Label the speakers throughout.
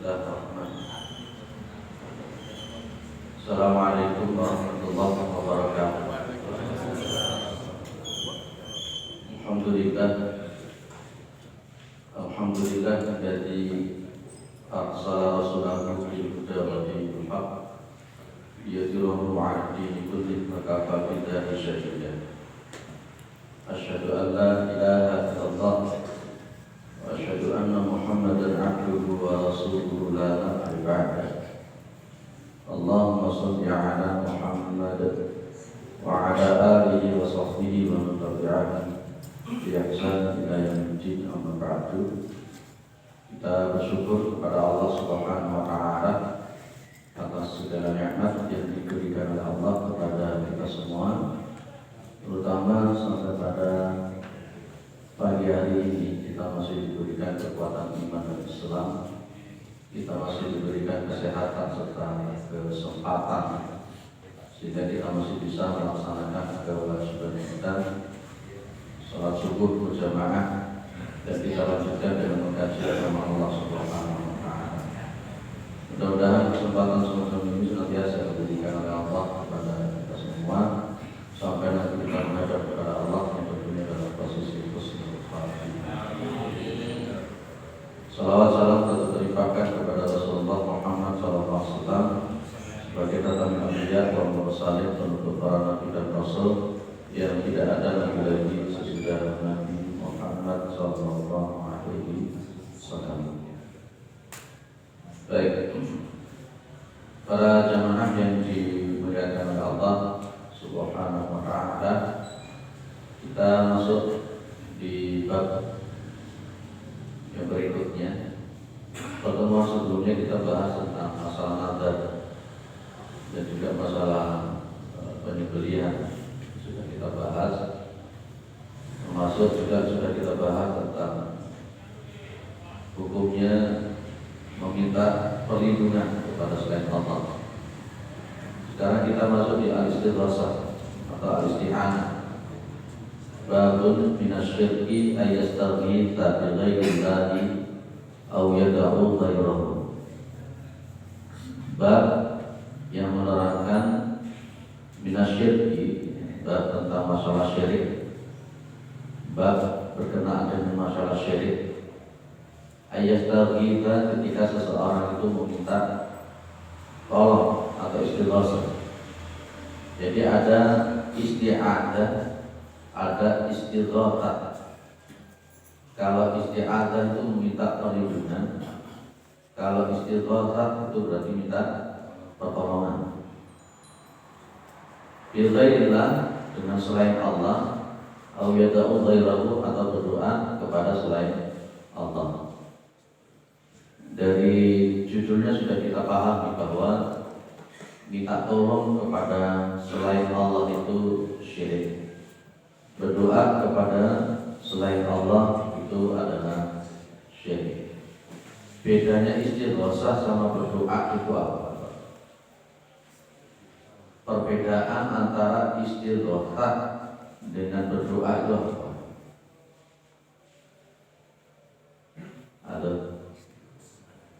Speaker 1: Bismillahirrahmanirrahim. Assalamualaikum warahmatullahi wabarakatuh. Alhamdulillah. Alhamdulillah alladzi arsala rasulahu bil huda wa dinil haqq liyudhhirahu 'ala dini kullih wa kafa billahi shahida. Asyhadu an la ilaha illallah wa asyhadu anna Muhammadan 'abduhu wa rasuluhu la nabiyya ba'dah. Allahumma shalli 'ala Muhammad wa 'ala alihi wa sahbihi wa man tabi'ahum bi ihsan ila yaumil amma ba'du. Kita bersyukur kepada Allah Subhanahu wa taala atas segala nikmat yang diberikan oleh Allah kepada kita semua, terutama sampai pada pagi hari ini kita masih diberikan kekuatan iman dan Islam, kita masih diberikan kesehatan serta kesempatan sehingga kita masih bisa melaksanakan kewajiban kita, salat subuh berjamaah, dan kita lanjutkan dengan mengkaji agama Allah Subhanahu wa taala. Mudah-mudahan kesempatan semacam ini senantiasa diberikan oleh Allah kepada kita semua sampai nanti kita menghadap kepada Allah yang tentunya dalam posisi husnul khatimah. Salawat salam tetap terlimpahkan kepada Rasulullah Muhammad SAW sebagai tatanan anbiya wa mursalin, penutup para nabi dan rasul yang tidak ada lagi sesudah Nabi Muhammad sallallahu alaihi wasallam. Baik, para jamaah yang dimuliakan oleh Allah Subhanahu wa taala, kita masuk di bab yang berikutnya. Pertemuan sebelumnya kita bahas tentang masalah nadar dan juga masalah penyembelihan sudah kita bahas. Termasuk juga sudah kita bahas tentang hukumnya meminta perlindungan kepada selain Allah. Sekarang kita masuk di al-istighasah atau al-isti'anah. Babun minasyirki ayastaghitha bi ghairillahi aw yad'u ghairahu. Bab yang menerangkan minasyirki, bab tentang masalah syirik, bab berkenaan dengan masalah syirik. Ayastaghitha, ketika seseorang itu meminta tolong atau istighasah. Jadi ada isti'adah, ada istighatsah. Kalau isti'adah itu meminta perlindungan, kalau istighatsah itu berarti minta pertolongan. Bil ghairillah, dengan selain Allah, atau yad'u ghairahu, atau berdoa kepada selain Allah. Dari judulnya sudah kita pahami bahwa minta tolong kepada selain Allah itu syirik. Berdoa kepada selain Allah itu adalah syirik. Bedanya istighasah sama berdoa itu apa? Perbedaan antara istighasah dengan berdoa itu apa? Ada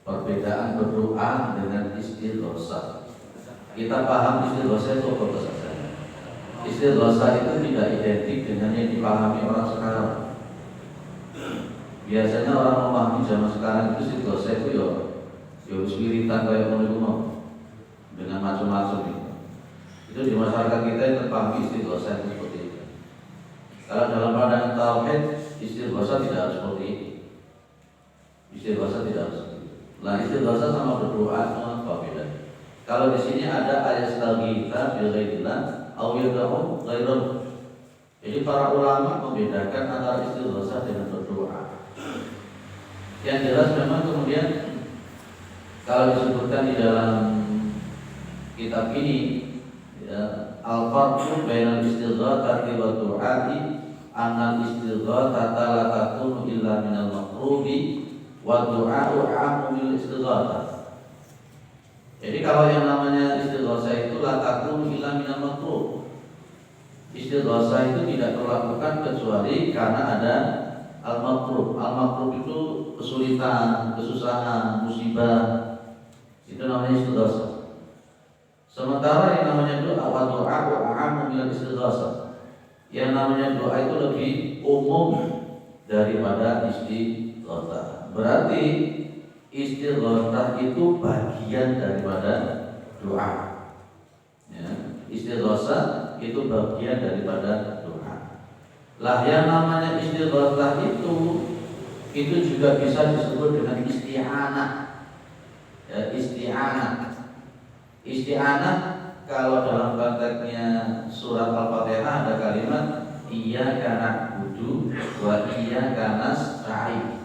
Speaker 1: perbedaan berdoa dengan istighasah. Kita paham istighasah itu apa saja. Istighasah itu tidak identik dengan yang dipahami orang sekarang. Biasanya orang memahami zaman sekarang itu istighasah itu ya wiritan kayak ngono dengan macam-macam itu. Itu di masyarakat kita yang terpahami istighasah itu seperti itu. Kalau dalam pandangan tauhid, istighasah tidak harus seperti itu. Istighasah tidak harus seperti itu. Nah, istighasah sama berdoa itu apa bedanya? Kalau di sini ada ayastaghitha bi ghairillah aw yad'u ghairahu. Jadi para ulama membedakan antara istighasah dengan berdoa. Yang jelas memang kemudian kalau disebutkan di dalam kitab ini ya, al-farqu bainal istighatsati wa du'ati anal istighatsata la takunu illa minal maqrubi wa du'a'u 'ammu min istighatsah. Jadi kalau yang namanya istighasah itu la takunu illa minal maqrub. Istighasah itu tidak terlakukan kecuali karena ada al-makrub. Al-makrub itu kesulitan, kesusahan, musibah. Itu namanya istighatsah. Sementara yang namanya doa wa du'a a'ammu min istighatsah. Yang namanya doa itu lebih umum daripada istighatsah. Berarti istighatsah itu bagian daripada doa. Ya, istighatsah itu bagian daripada doa. Lah yang namanya istighatsah itu juga bisa disebut dengan isti'anah. Ya, isti'anah kalau dalam konteksnya surat Al-Fatihah ada kalimat iyyaka na'budu wa iyyaka nasta'in.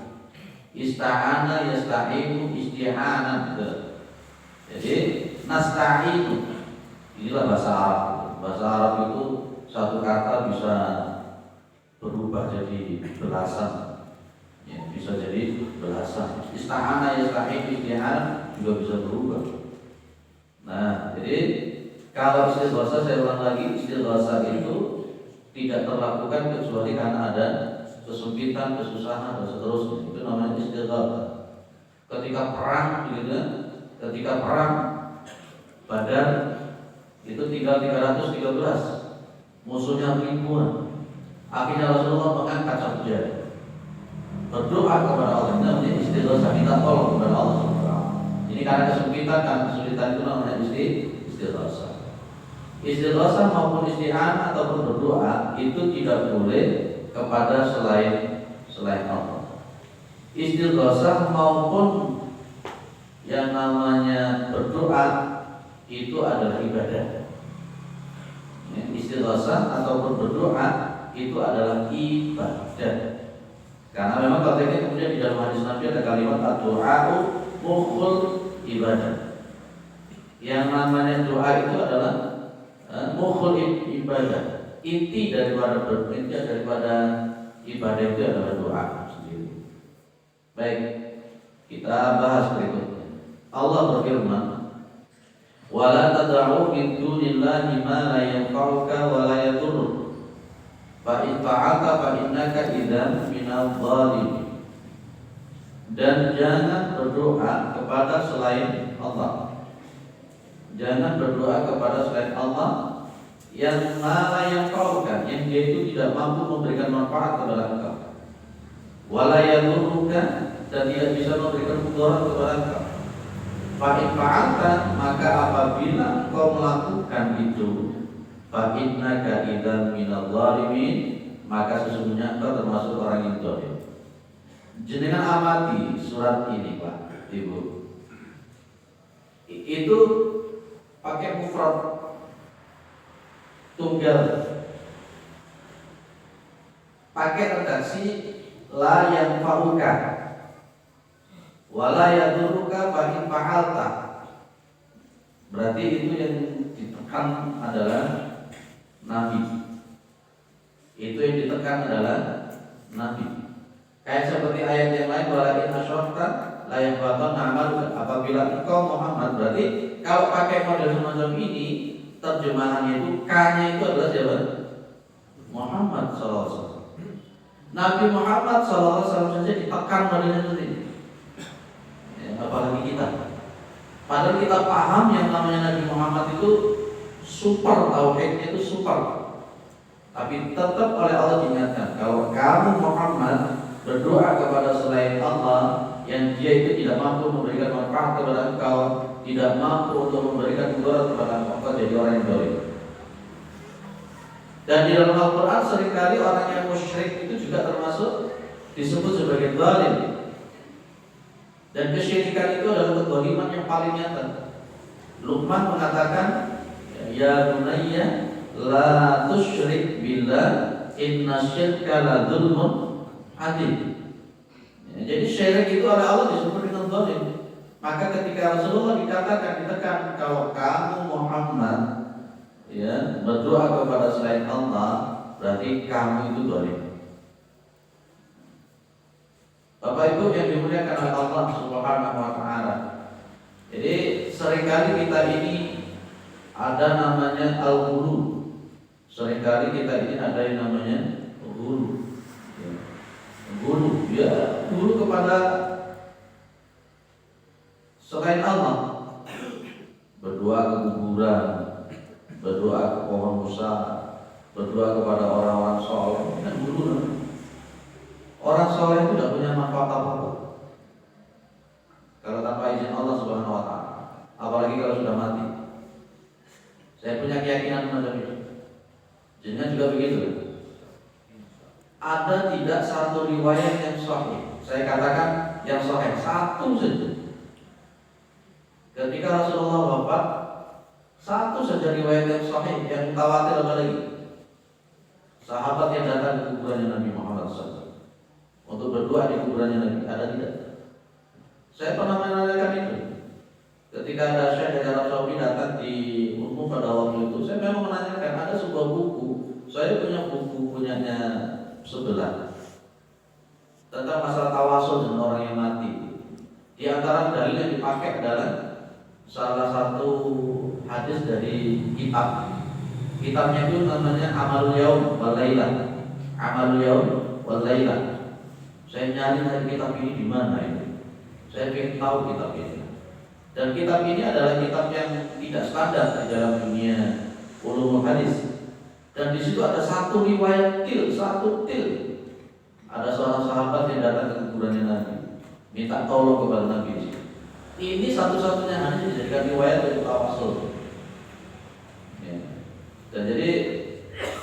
Speaker 1: Ista'ana yasta'inu isti'anah gitu. Jadi nasta'inu inilah bahasa Arab. Bahasa Arab itu satu kata bisa berubah jadi belasan. Ya, bisa jadi belasan. Ista'ana yasta'inu isti'anah juga bisa berubah. Nah, jadi kalau istighatsah, saya ulang lagi, istighatsah itu tidak terlakukan kecuali karena ada kesulitan, kesusahan dan seterusnya. Itu namanya istighatsah. Ketika perang, gitu, ketika perang Badar itu tinggal 313, musuhnya ribuan. Akhirnya Rasulullah mengangkat satu jari, berdoa kepada Allah. Ini namanya istighatsah, minta tolong kepada Allah. Ini karena kesulitan itu namanya istighatsah. Istighatsah maupun isti'anah ataupun berdoa itu tidak boleh kepada selain Allah. Istighatsah maupun yang namanya berdoa itu adalah ibadah. Istighatsah ataupun berdoa itu adalah ibadah. Karena memang konteksnya kemudian di dalam hadis Nabi ada kalimat ad-du'a'u mukhul ibadah. Yang namanya doa itu adalah mukhul ibadah. Inti daripada ibadah itu adalah doa sendiri. Baik, kita bahas berikutnya. Allah berfirman, "Wala tad'u min dunillahi ma la yanfa'uka wa la yadurruk. Fa in fa'alta fa innaka idzan minadh dhalimin." Dan jangan berdoa kepada selain Allah. Jangan berdoa kepada selain Allah yang mana yang kau kan, yang dia itu tidak mampu memberikan manfaat kepada engkau. Wala yadurruka, dan tidak bisa memberikan mudarat kepada engkau. Fa in fa'alta, maka apabila kau melakukan itu, fa innaka idzan minadh dhalimin, maka sesungguhnya engkau termasuk orang yang zalim. Jenengan amati surat ini, Pak, Ibu. Itu pakai mufrad tunggal, pakai redaksi la yanfa'uka wa la yadurruka fa in fa'alta. Berarti itu yang ditekan adalah Nabi. Itu yang ditekan adalah Nabi. Kayak seperti ayat yang lain, wala in asyrakta la yahbatanna 'amaluka. Apabila engkau Muhammad, berarti kalau pakai model semacam ini, terjemahannya itu K-nya itu adalah siapa? Muhammad sallallahu alaihi wasallam. Nabi Muhammad sallallahu alaihi wasallam saja ditekan modelnya seperti ini. Ya, apalagi kita. Padahal kita paham yang namanya Nabi Muhammad itu super, tauhidnya itu super. Tapi tetap oleh Allah diingatkan, kalau kamu Muhammad berdoa kepada selain Allah yang dia itu tidak mampu memberikan manfaat kepada engkau, tidak mampu untuk memberikan mudarat kepada engkau, jadi orang yang zalim. Dan di dalam Al-Quran seringkali orang yang musyrik itu juga termasuk disebut sebagai zalim. Dan kesyirikan itu adalah kezaliman yang paling nyata. Luqman mengatakan, ya bunayya la tusyrik billah inna syirka la dzulmun adzim. Ya, jadi syirik itu oleh Allah disebut dengan zalim. Maka ketika Rasulullah ditekan kalau kamu Muhammad ya berdoa kepada selain Allah, berarti kamu itu zalim. Bapak Ibu yang dimuliakan oleh Allah Subhanahu wa taala. Jadi seringkali kita ini ada namanya seringkali kita ini ada yang namanya ghulu. Ghulu dia dulu kepada selain Allah, berdoa ke kuburan, berdoa ke pohon Musa, berdoa kepada orang-orang soleh. Dan dulu orang soleh itu tidak punya manfaat apa-apa kalau tanpa izin Allah Subhanahu Wa Taala, apalagi kalau sudah mati. Saya punya keyakinan macam itu. Jadinya juga begitu. Ada tidak satu riwayat yang sahih, saya katakan yang sahih satu saja. Ketika Rasulullah wafat, satu saja riwayat yang sahih, yang mutawatir apalagi. Sahabat yang datang ke kuburannya Nabi Muhammad SAW untuk berdoa di kuburannya Nabi, ada tidak? Saya pernah menanyakan itu. Ketika ada Syekh dari Arab Saudi datang di umum pada waktu itu, saya memang menanyakan, ada sebuah buku, saya punya buku punyanya sebelah tentang masalah tawasul dengan orang yang mati. Di antara dalil yang dipakai adalah salah satu hadis dari kitab. Kitabnya itu namanya Amalul Yaum wal Lailah. Amalul Yaum wal Lailah. Saya nyari kitab ini di mana ini. Saya ingin tahu kitab ini. Dan kitab ini adalah kitab yang tidak standar di dalam dunia ulumul hadis. Dan di situ ada satu riwayat satu til. Ada seorang sahabat yang datang ke kuburannya Nabi, minta tolong kepada Nabi. Ini satu-satunya hadis dijadikan riwayat dari tawasul. Ya. Dan jadi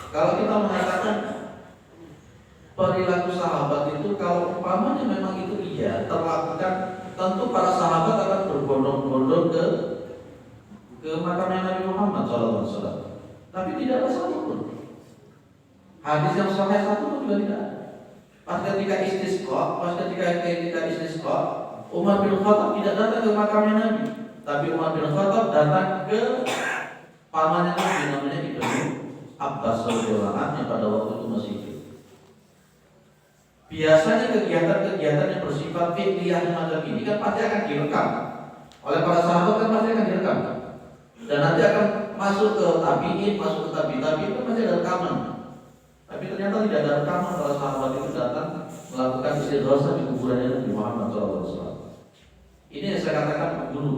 Speaker 1: kalau kita mengatakan perilaku sahabat itu, kalau umpamanya memang itu iya terlakukan, tentu para sahabat akan berbondong-bondong ke makamnya Nabi Muhammad SAW. Tapi tidak ada satu pun hadis yang sahih satu pun juga tidak ada. Pas ketika istisqa, Umar bin Khattab tidak datang ke makamnya Nabi, tapi Umar bin Khattab datang ke pamannya Nabi, namanya Ibnu Abbas radhiyallahu anhu, yang pada waktu itu masih hidup. Biasanya kegiatan-kegiatan yang bersifat fiqhiyah macam ini kan pasti akan direkam oleh para sahabat, kan pasti akan direkam, dan nanti akan masuk ke tabi'in, masuk ke tabi'in, kan masih ada rekaman. Tapi ternyata tidak ada rekaman para sahabat itu datang melakukan istighatsah di kuburannya Nabi Muhammad SAW. Ini yang saya katakan dulu.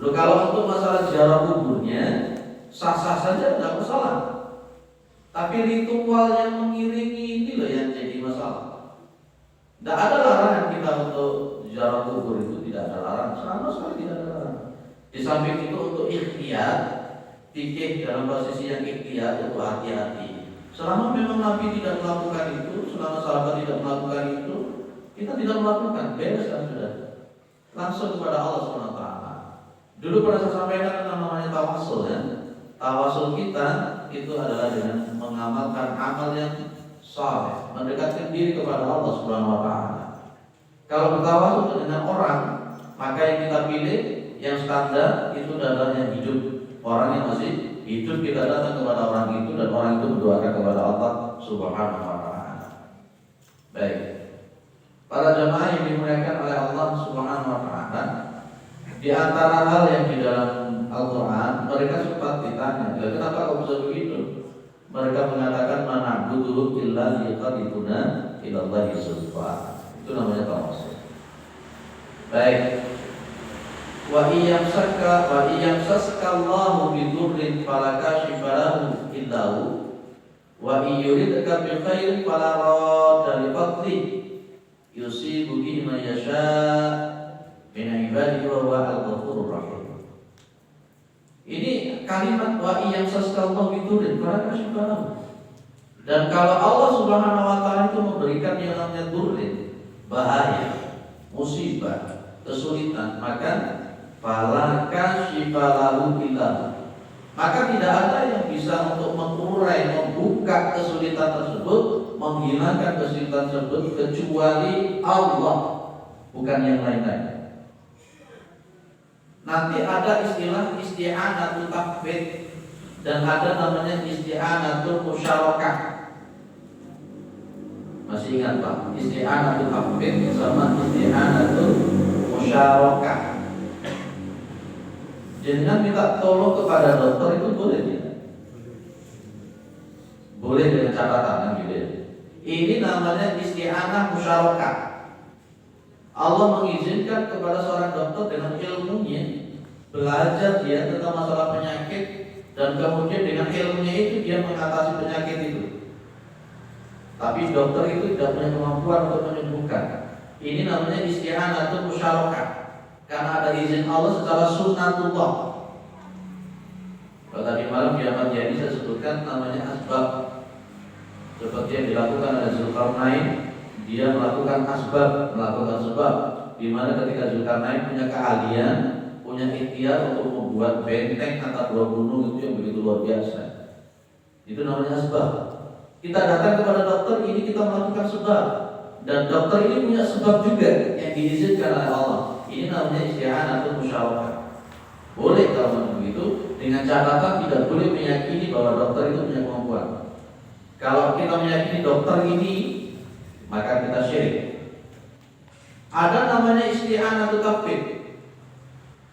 Speaker 1: Loh, kalau untuk masalah ziarah kuburnya sah-sah saja, tidak masalah. Tapi ritual yang mengiringi ini loh yang jadi masalah. Tidak ada larangan kita untuk ziarah kubur, itu tidak ada larangan, sama sekali tidak ada larangan. Di samping itu untuk ikhtiar, fikih dalam posisi yang ikhtiar itu hati-hati. Selama memang Nabi tidak melakukan itu, selama sahabat tidak melakukan itu, kita tidak melakukan, beres kan sudah. Langsung kepada Allah SWT. Dulu pernah saya sampaikan tentang namanya tawasul ya. Tawasul kita itu adalah dengan mengamalkan amal yang saleh, mendekatkan diri kepada Allah SWT. Kalau bertawasul dengan orang, maka yang kita pilih yang standar itu adalah yang hidup. Orang yang masih hidup kita datang kepada orang itu, dan orang itu berdoakan kepada Allah Subhanahu wa taala. Baik. Para jemaah yang dimuliakan oleh Allah Subhanahu wa taala, di antara hal yang di dalam Al-Qur'an, mereka sempat ditanya, "Kenapa kok bisa begitu?" Mereka mengatakan, "Ma'budu illa liqarribuna ila Allahi zulfa." Itu namanya tawasul. Baik. Wa iyamsaska Allahu bidurrin fala kashifa lahu illa hu wa yuridka bi khairin fala radda li fadli yusibu bihi man yasha min ibadihi wa huwa al-ghafurur rahim. Ini kalimat wa iyamsaska Allahu bidurrin fala kashifa lahu. Dan kalau Allah Subhanahu wa taala itu memberikan yang namanya durrin, bahaya, musibah, kesulitan, maka fala kashifa lahu illa, maka tidak ada yang bisa untuk mengurai, membuka kesulitan tersebut, menghilangkan kesulitan tersebut kecuali Allah, bukan yang lain-lain. Nanti ada istilah isti'anatul tafwid dan ada namanya isti'anatul musyarakah. Masih ingat Pak? Isti'anatul tafwid sama isti'anatul musyarakah. Jangan minta tolong kepada dokter itu boleh tidak? Boleh dengan catatan kan gitu ya. Ini namanya isti'anah musyarakah. Allah mengizinkan kepada seorang dokter dengan ilmunya belajar dia tentang masalah penyakit, dan kemudian dengan ilmunya itu dia mengatasi penyakit itu. Tapi dokter itu tidak punya kemampuan untuk menyembuhkan. Ini namanya isti'anah atau musyarakah, karena ada izin Allah secara sunnatullah. Kalau tadi malam di Ahmad Yani saya sebutkan namanya asbab. Seperti yang dilakukan oleh Zulkarnain, dia melakukan asbab, melakukan sebab, di mana ketika Zulkarnain punya keahlian, punya ikhtiar untuk membuat benteng antara dua gunung itu yang begitu luar biasa. Itu namanya asbab. Kita datang kepada dokter, ini kita melakukan sebab, dan dokter ini punya sebab juga yang diizinkan oleh Allah. Ini namanya isti'anah atau musyarakah. Boleh kalau begitu, dengan catatan tidak boleh meyakini bahwa dokter itu punya kemampuan. Kalau kita meyakini dokter ini, maka kita syirik. Ada namanya isti'anah atau tafwid.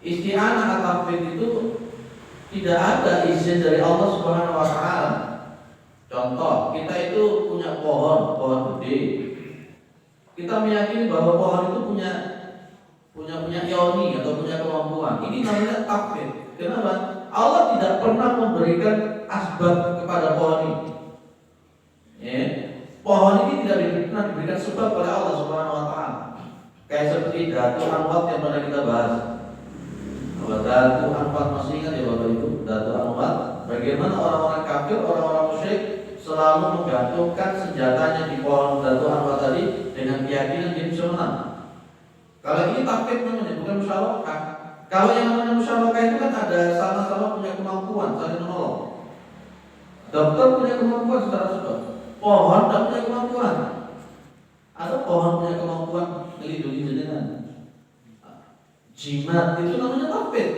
Speaker 1: Isti'anah atau tafwid itu tidak ada izin dari Allah Subhanahu wa taala. Contoh, kita itu punya pohon gede. Kita meyakini bahwa pohon itu punya ioni atau punya kemampuan. Ini namanya tafwid. Kenapa? Allah tidak pernah memberikan asbab kepada pohon ini. Ya. Pohon ini tidak pernah diberikan sebab oleh Allah Subhanahu wa taala. Kayak seperti Datu Anwat yang pernah kita bahas. Datu Anwat, masih ingat ya Bapak Ibu? Datu Anwat, bagaimana orang-orang kafir, orang-orang musyrik selalu menggantungkan senjatanya di pohon Datu Anwat tadi dengan keyakinan dia bisa menang. Kalau ini tafwid namanya, bukan musyarakah. Kalau yang namanya musyarakah itu kan ada sama-sama punya kemampuan saling menolong. Dokter punya kemampuan secara sebab, pohon tidak punya kemampuan. Ada pohon punya kemampuan melindungi jenengan. Jimat itu namanya tafwid.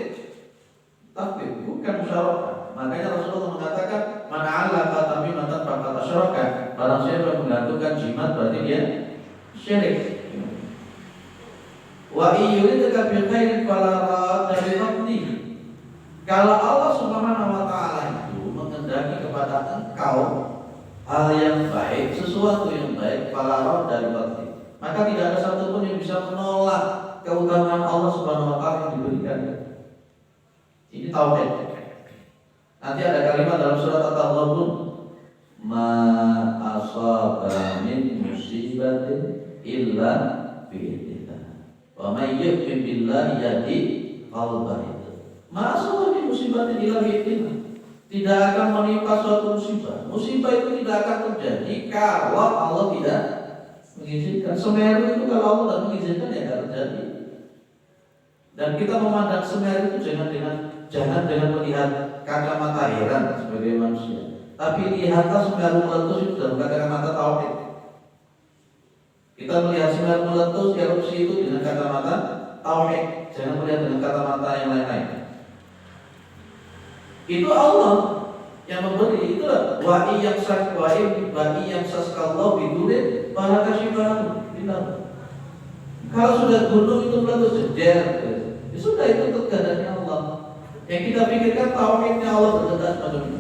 Speaker 1: Tafwid bukan musyarakah. Makanya Rasulullah mengatakan, "Man 'allaqa tamimatan faqad asyraka." Barang siapa yang menggantungkan jimat berarti dia syirik. Wa iyyurika bi khairin fala radda li fadlihi. Kalau Allah Subhanahu wa taala itu mengendaki kepada engkau hal yang baik, sesuatu yang baik, fala radda li fadlihi, maka tidak ada satupun yang bisa menolak keutamaan Allah Subhanahu wa taala yang diberikan. Ini tauhid. Nanti ada kalimat dalam surat At-Taghabun, ma asaba min musibatin illa bi'idznillah wa may yu'min billahi yahdi qalbahu. Ma asaba min musibatin illa bi'idznillah. Tidak akan menimpa suatu musibah. Musibah itu tidak akan terjadi kalau Allah tidak mengizinkan. Semeru itu kalau Allah tidak mengizinkan ya tidak terjadi. Dan kita memandang Semeru itu jangan dengan melihat kacamata heran sebagai manusia, tapi lihatlah Semeru meletus itu dalam kacamata tauhid. Kita melihat Semeru meletus, erupsi itu dengan kacamata tauhid, jangan melihat dengan kacamata yang lain-lain. Itu Allah yang memberi. Itulah wa yang saskallahu bidurin fala kashifa lahu. Kalau sudah gunung itu meletus jejer, ya sudah, itu kehendaknya Allah. Yang kita pikirkan tauhidnya Allah berdetak macam ini.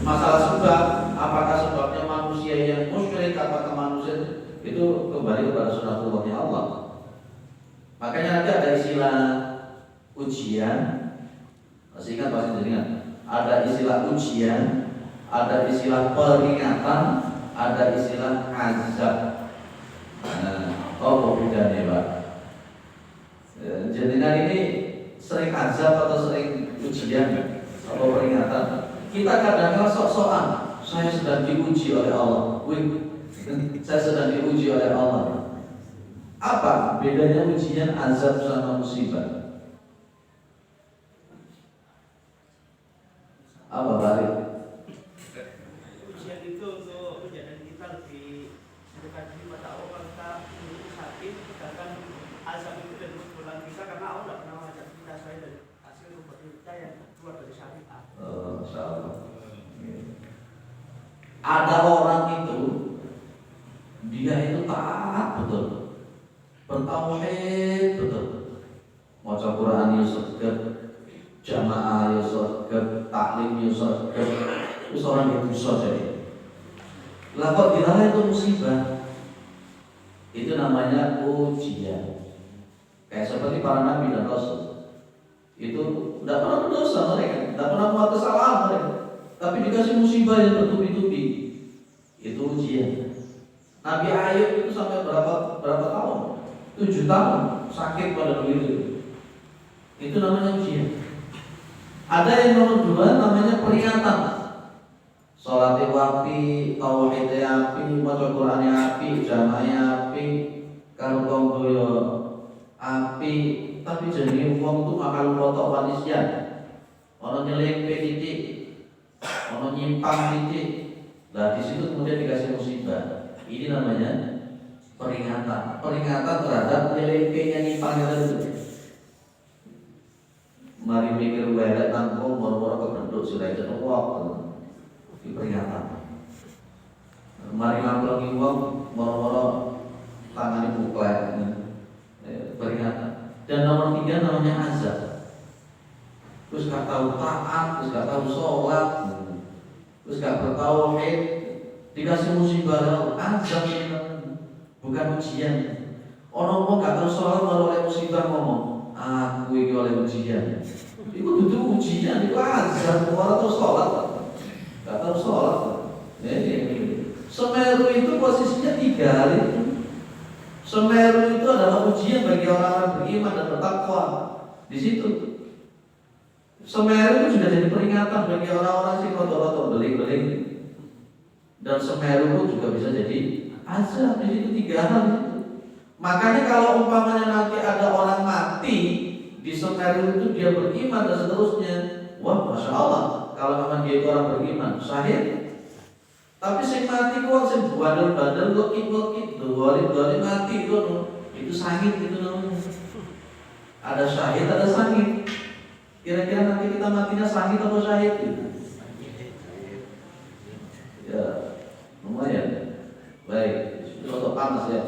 Speaker 1: Masalah sebab, apakah sebabnya manusia yang musyrik, apakah manusia itu kembali kepada sunatullahnya Allah. Makanya nanti ada istilah ujian. Masih ingat pasti ingat. Ada istilah ujian, ada istilah peringatan, ada istilah azab. Oh, bedanya Pak. Jenengan ini sering azab atau sering ujian atau peringatan? Kita kadang-kadang sok-sokan, saya sedang diuji oleh Allah. Saya sedang diuji oleh Allah. Apa bedanya ujian azab sama musibah? Apa balik?
Speaker 2: Ujian itu untuk menjadikan kita lebih dekat dengan mata Allah. Kalau kita memiliki sakit, sedangkan azab itu dari bulan kita, karena Allah tidak pernah mengajak kita saya dari hasil obat kita yang keluar dari syariat.
Speaker 1: Ada orang itu, dia itu taat betul, bertauhid betul, maca Quran ya saged, jamaah ya saged, taklim ya saged, itu orang yang bisa jadi. Lah kok dilarang itu musibah? Itu namanya ujian. Kayak seperti para nabi dan rasul. Itu tidak pernah berdosa mereka, tidak pernah membuat kesalahan mereka, tapi dikasih musibah yang bertubi-tubi. Itu ujian. Nabi Ayub itu sampai berapa tahun? 7 tahun sakit pada begitu. Itu namanya ujian. Ada yang nomor 2 namanya peringatan. Sholat api, tauhid api, maca Quran api, jamaah api, karo kongdoyo api, tapi jenenge wong tuh makan kotok wanisian. Ono nyelempe titik, ono nyimpang titik. Nah di situ kemudian dikasih musibah. Ini namanya peringatan. Peringatan terhadap nyelempe-nya nyimpangnya tadi. Mari mikir welek nangko moro-moro kebentuk sudah ketewok. Di peringatan. Mari ngamplongi wong moro-moro tangane buklek. Peringatan. Dan nomor 3 namanya azab. Terus gak tahu taat, terus gak tahu sholat, terus gak bertauhid, dikasih musibah, azab ini bukan ujian. Orang gak tahu sholat malah oleh musibah ngomong, aku ini oleh ujian. Itu duduk ujian, itu azab. Orang tahu sholat, gak tahu sholat. Semeru itu posisinya 3 hal itu. Semeru itu adalah ujian bagi orang-orang beriman dan bertakwa. Di situ Semeru itu juga jadi peringatan bagi orang-orang yang roto-roto beling-beling. Dan Semeru pun juga bisa jadi azab. Di situ 3 hal itu. Makanya kalau umpamanya nanti ada orang mati di Semeru itu dia beriman dan seterusnya, wah masya Allah. Kalau memang dia itu orang beriman, syahid. Tapi sing mati kok sing bandel-bandel lokit-lokit, dolim mati itu sahid itu namanya. Ada syahid, ada sahid. Kira-kira nanti kita matinya sahid atau syahid? Ya, lumayan. Baik, itu panas ya.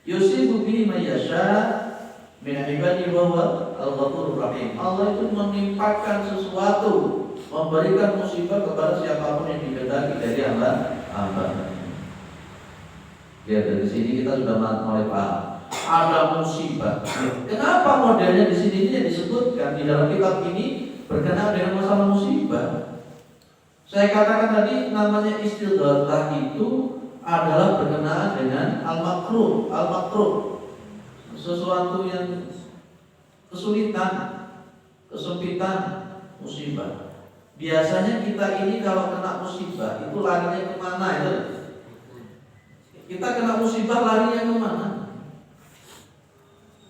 Speaker 1: Yusibu bihi may yasha min ibadihi wa huwa al-ghafurur rahim. Allah itu menimpakan sesuatu, memberikan musibah kepada siapapun yang dikehendaki dari hamba. Ya dari sini kita sudah mulai paham. Ada musibah. Kenapa modelnya di sini ini disebutkan di dalam kitab ini berkenaan dengan masalah musibah? Saya katakan tadi namanya istighatsah itu adalah berkenaan dengan al-makruh. Sesuatu yang kesulitan, kesempitan, musibah. Biasanya kita ini kalau kena musibah itu larinya kemana itu? Kita kena musibah larinya kemana?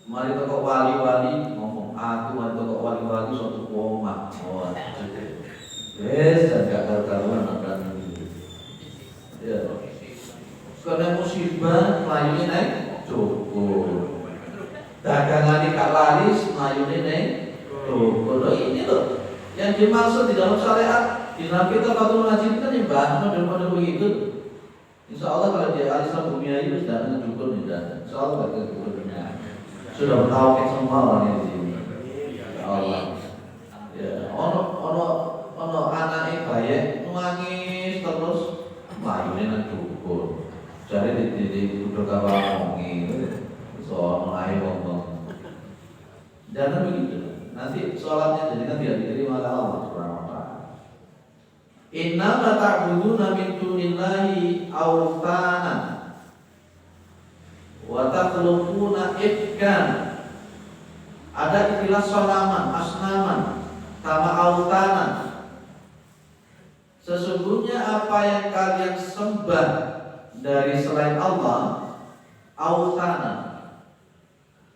Speaker 1: Mari toko wali-wali ngomong aku mari toko wali-wali suatu koma. Oh, yes, agak karuan akan ya. Kena musibah layune naik cukup. Dagangan kak laris layune naik cukup. Ini loh yang dimaksud di dalam syariat. Di dalam kitab Fathul Majid kan yang bahas model-model begitu. Insya Allah kalau dia alislam bumi ayu sudah cukup tidak. Insya Allah tidak cukup. Sudah bertauhid semua orang yang di sini. Ya Allah. Ya, ono anake baye nangis terus layune nang dhuwur. Jare di kudu kawangi. Soal ae wong. Jangan begitu. Nanti sholatnya jadi tidak diterima oleh Allah Subhanahu wa taala. Inna ma ta'buduna min dunillahi awthana wa takhluquna ifkan. Ada istilah sonaman, asnaman, sama awthana. Sesungguhnya apa yang kalian sembah dari selain Allah, awthana.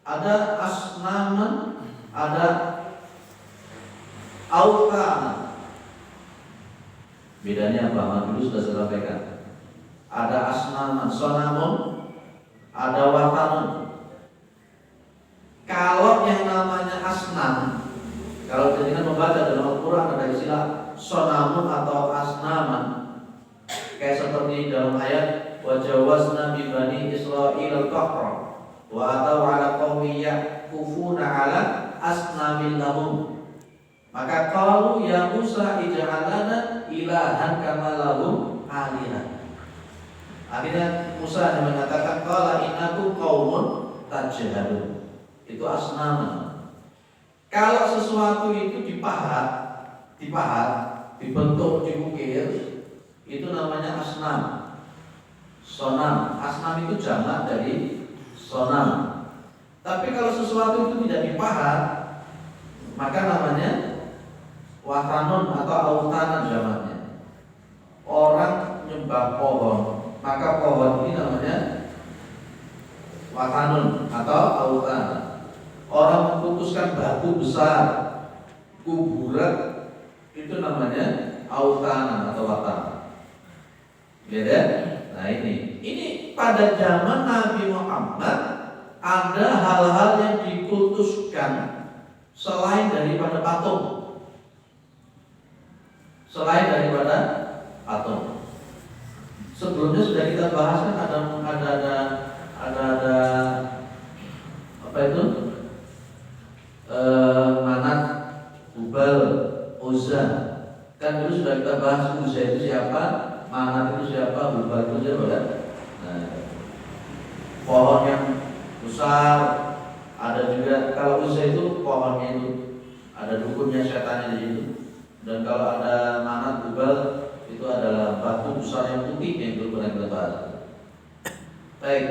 Speaker 1: Ada asnaman, ada awthana. Bedanya apa? Dulu sudah saya sampaikan. Ada asnaman, sonamun, ada watanun. Kalau yang namanya asnam, kalau kita membaca dalam Al-Quran ada istilah sonamun atau asnaman. Kayak seperti dalam ayat wajawazna bi bani Israil al-bahra wa atau ala qaumi yakufuna ala asnamin lahum. Maka qalu ya Musa ij'al lana ilahan kama lahum alihah. Akhirnya Musa yang mengatakan qala innakum qaumun tajhalun. Itu asnam. Kalau sesuatu itu dipahat, dibentuk, diukir, itu namanya asnam. Sonam. Asnam itu jamak dari sonam. Tapi kalau sesuatu itu tidak dipahat, maka namanya wathanun atau autanan jamaknya. Orang nyembah pohon, maka pohon ini namanya wathanun atau autanan. Orang memputuskan batu besar, kuburan, itu namanya autanan atau watanan. Ya, nah ini pada zaman Nabi Muhammad ada hal-hal yang dikultuskan selain daripada patung, selain daripada patung. Sebelumnya sudah kita bahas kan ada apa itu? Manat, Hubal, Uzza. Kan dulu sudah kita bahas Uzza itu siapa, Manat itu siapa, Hubal itu siapa kan? Nah, pohon yang besar, ada juga kalau Uzza itu pohonnya itu ada dukunnya, setannya di situ. Dan kalau ada Manat, Hubal itu adalah batu besar yang putih yang dulu pernah kita bahas. Baik.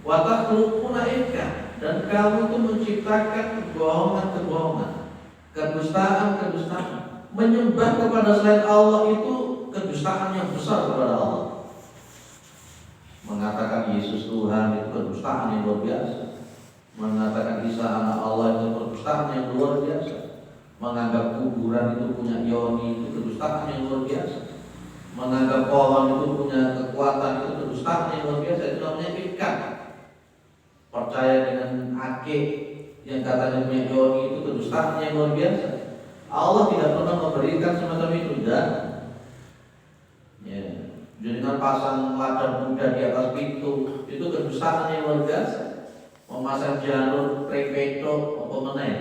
Speaker 1: Wa takhluquna ifka, dan kamu itu menciptakan kebohongan-kebohongan, kedustaan-kedustaan. Menyembah kepada selain Allah itu kedustaan yang besar kepada Allah. Mengatakan Yesus Tuhan itu kedustaan yang luar biasa. Mengatakan Isa anak Allah itu kedustaan yang luar biasa. Menganggap kuburan itu punya yoni itu kedustaan yang luar biasa. Menganggap pohon itu punya kekuatan itu kedustaan yang luar biasa. Itu namanya ifkan. Percaya dengan akik yang katanya punya yoni itu kedustaan yang luar biasa. Allah tidak pernah memberikan semacam itu, dan ya, dengan pasang ladang muda di atas pintu itu kedustaan yang luar biasa. Memasang jalur pring petok apa meneh,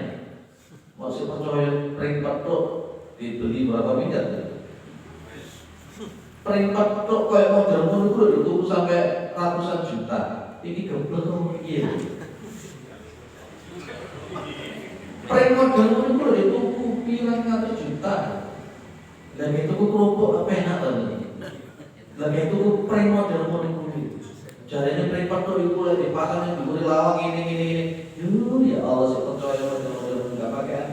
Speaker 1: masih percaya pring petok dibeli berapa miliar? Pring petok kayak model itu dituku sampai ratusan juta. Ini geblek iya. Pring model itu dituku pirang ratus juta. Dan itu kerupuk apa enak tadi? Dan itu pring model itu. Jadinya pring petok itu lagi dipasang yang diberi lawang ini. Ya Allah, saya percaya model nggak pakai.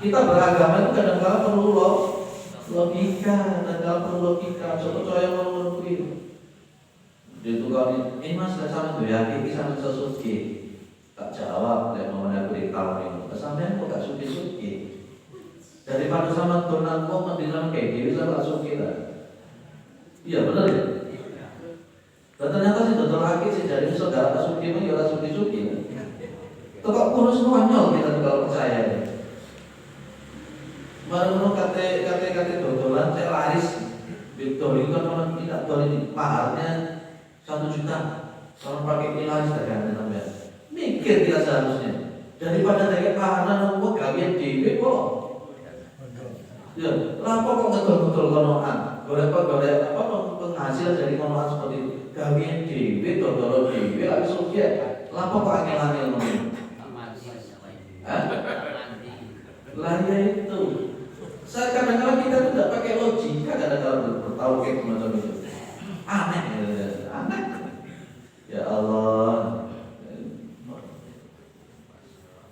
Speaker 1: Kita beragama itu kadang-kadang perlu logika, kadang-kadang perlu logika. Saya percaya model itu. Dia tukang ini mas, saya sama tuh ya, ini sama sesuki. Tak jawab, dia mau beritahu ini. Kesampean kok gak suki-suki. Daripada sama donan kok mendilam kayak gini, saya gak suki lah. Iya benar ya. Dan ternyata sih dokter lagi sih jadi saudara gak suki, mah ya suki-suki. Tukang kurus konyol kita kalau percaya. Baru kate dodolan saya laris. Victor itu kan tidak boleh maharnya 1 juta. Kalau pakai nilai sedang namanya. Mikir kita seharusnya. Daripada kayak pahanan kok gawian dhewe kok. Ya, kenapa kok betul-betul konoan? Golek apa penghasil dari konoan seperti itu. Gawian dhewe, dodol dhewe lagi sugih. Kenapa kok angel-angel ngono? Lah ya itu. Saya kadang-kadang kita tuh tidak pakai logika, kadang-kadang bertauhid semacam itu. Aneh. Ya Allah.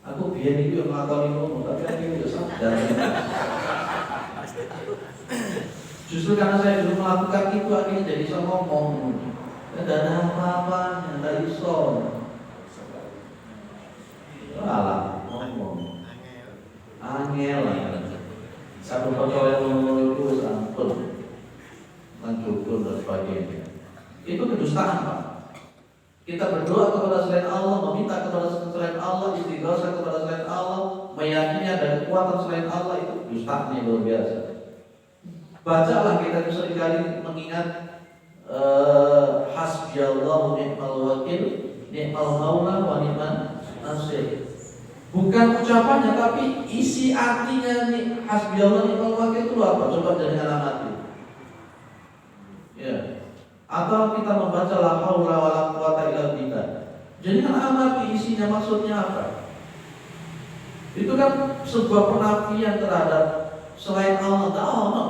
Speaker 1: Aku biar itu yang melakukan itu, tapi aku sudah sadar. Justru karena saya dulu melakukan itu, akhirnya jadi bisa ngomong. Tidak ada apa-apanya, tidak iso. Alah, ngomong. Angel. Satu percaya ngomong itu sampun, mencukur dan sebagainya. Itu kedustaan, Pak. Kita berdoa kepada selain Allah, meminta kepada selain Allah, istighosa kepada selain Allah, meyakini ada kekuatan selain Allah, itu kedustaan yang luar biasa. Bacalah kita seringkali mengingat hasbiyallahu ni'mal wakil, ni'mal maula wa ni'man nasir. Bukan ucapannya, tapi isi artinya nih hasbiyallahu ni'mal wakil itu apa? Coba dari alam hati. Ya. atau kita membaca la haula wala quwata illa billah. Jadi kan amati isinya, maksudnya apa? Itu kan sebuah penafian terhadap selain Allah Ta'ala.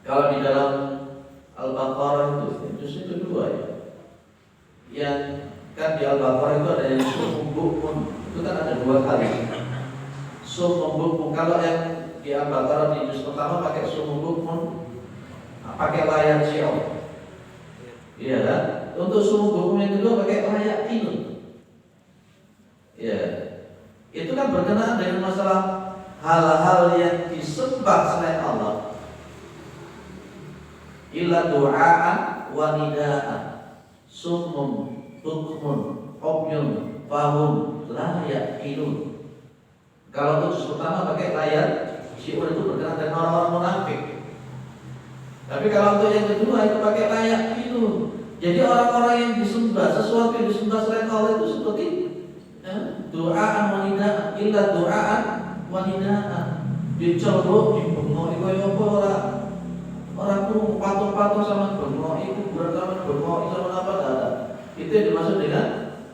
Speaker 1: Kalau di dalam Al-Baqarah itu juz kedua ya. Yang kan di Al-Baqarah itu ada yang sumbuh, itu kan ada 2 kali. Sumbuh, kalau yang di Al-Baqarah di juz pertama pakai sumbuh, pakai layar syiar. Iya kan? Untuk sumbuh yang kedua pakai layar ini. Ya, itu kan berkenaan dengan masalah hal-hal yang disembah selain Allah. Illa du'aan wa nida'an, summun bukmun umyun fahum la yaqilun. Kalau untuk juz pertama pakai layar syiar itu berkenaan dengan orang-orang munafik. Tapi kalau untuk yang kedua itu pakai layar itu. Jadi orang-orang yang disembah, sesuatu yang disembah selain Allah itu seperti doaan wanita, illa doaan wanita, dicolok, dibengok, itu apa orang pun patung-patung sama bengok, itu bersama bengok, sama apa ada. Itu yang dimaksud dengan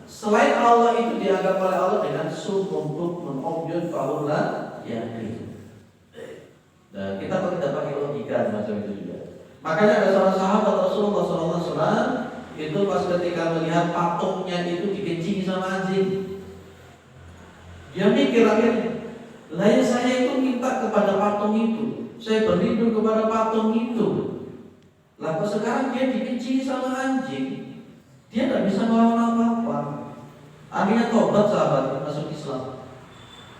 Speaker 1: selain Allah itu dianggap oleh Allah dengan sumbuh menobjol fahulah yakin. Nah, kita kalau tidak pakai logika macam itu juga. Makanya ada seorang sahabat Rasulullah SAW itu pas ketika melihat patungnya itu dikencingi sama anjing. Dia mikir akhirnya, lah ya saya itu minta kepada patung itu, saya berlindung kepada patung itu. Lah kok sekarang dia dikencingi sama anjing, dia tidak bisa melawan apa-apa. Akhirnya tobat sahabat masuk Islam.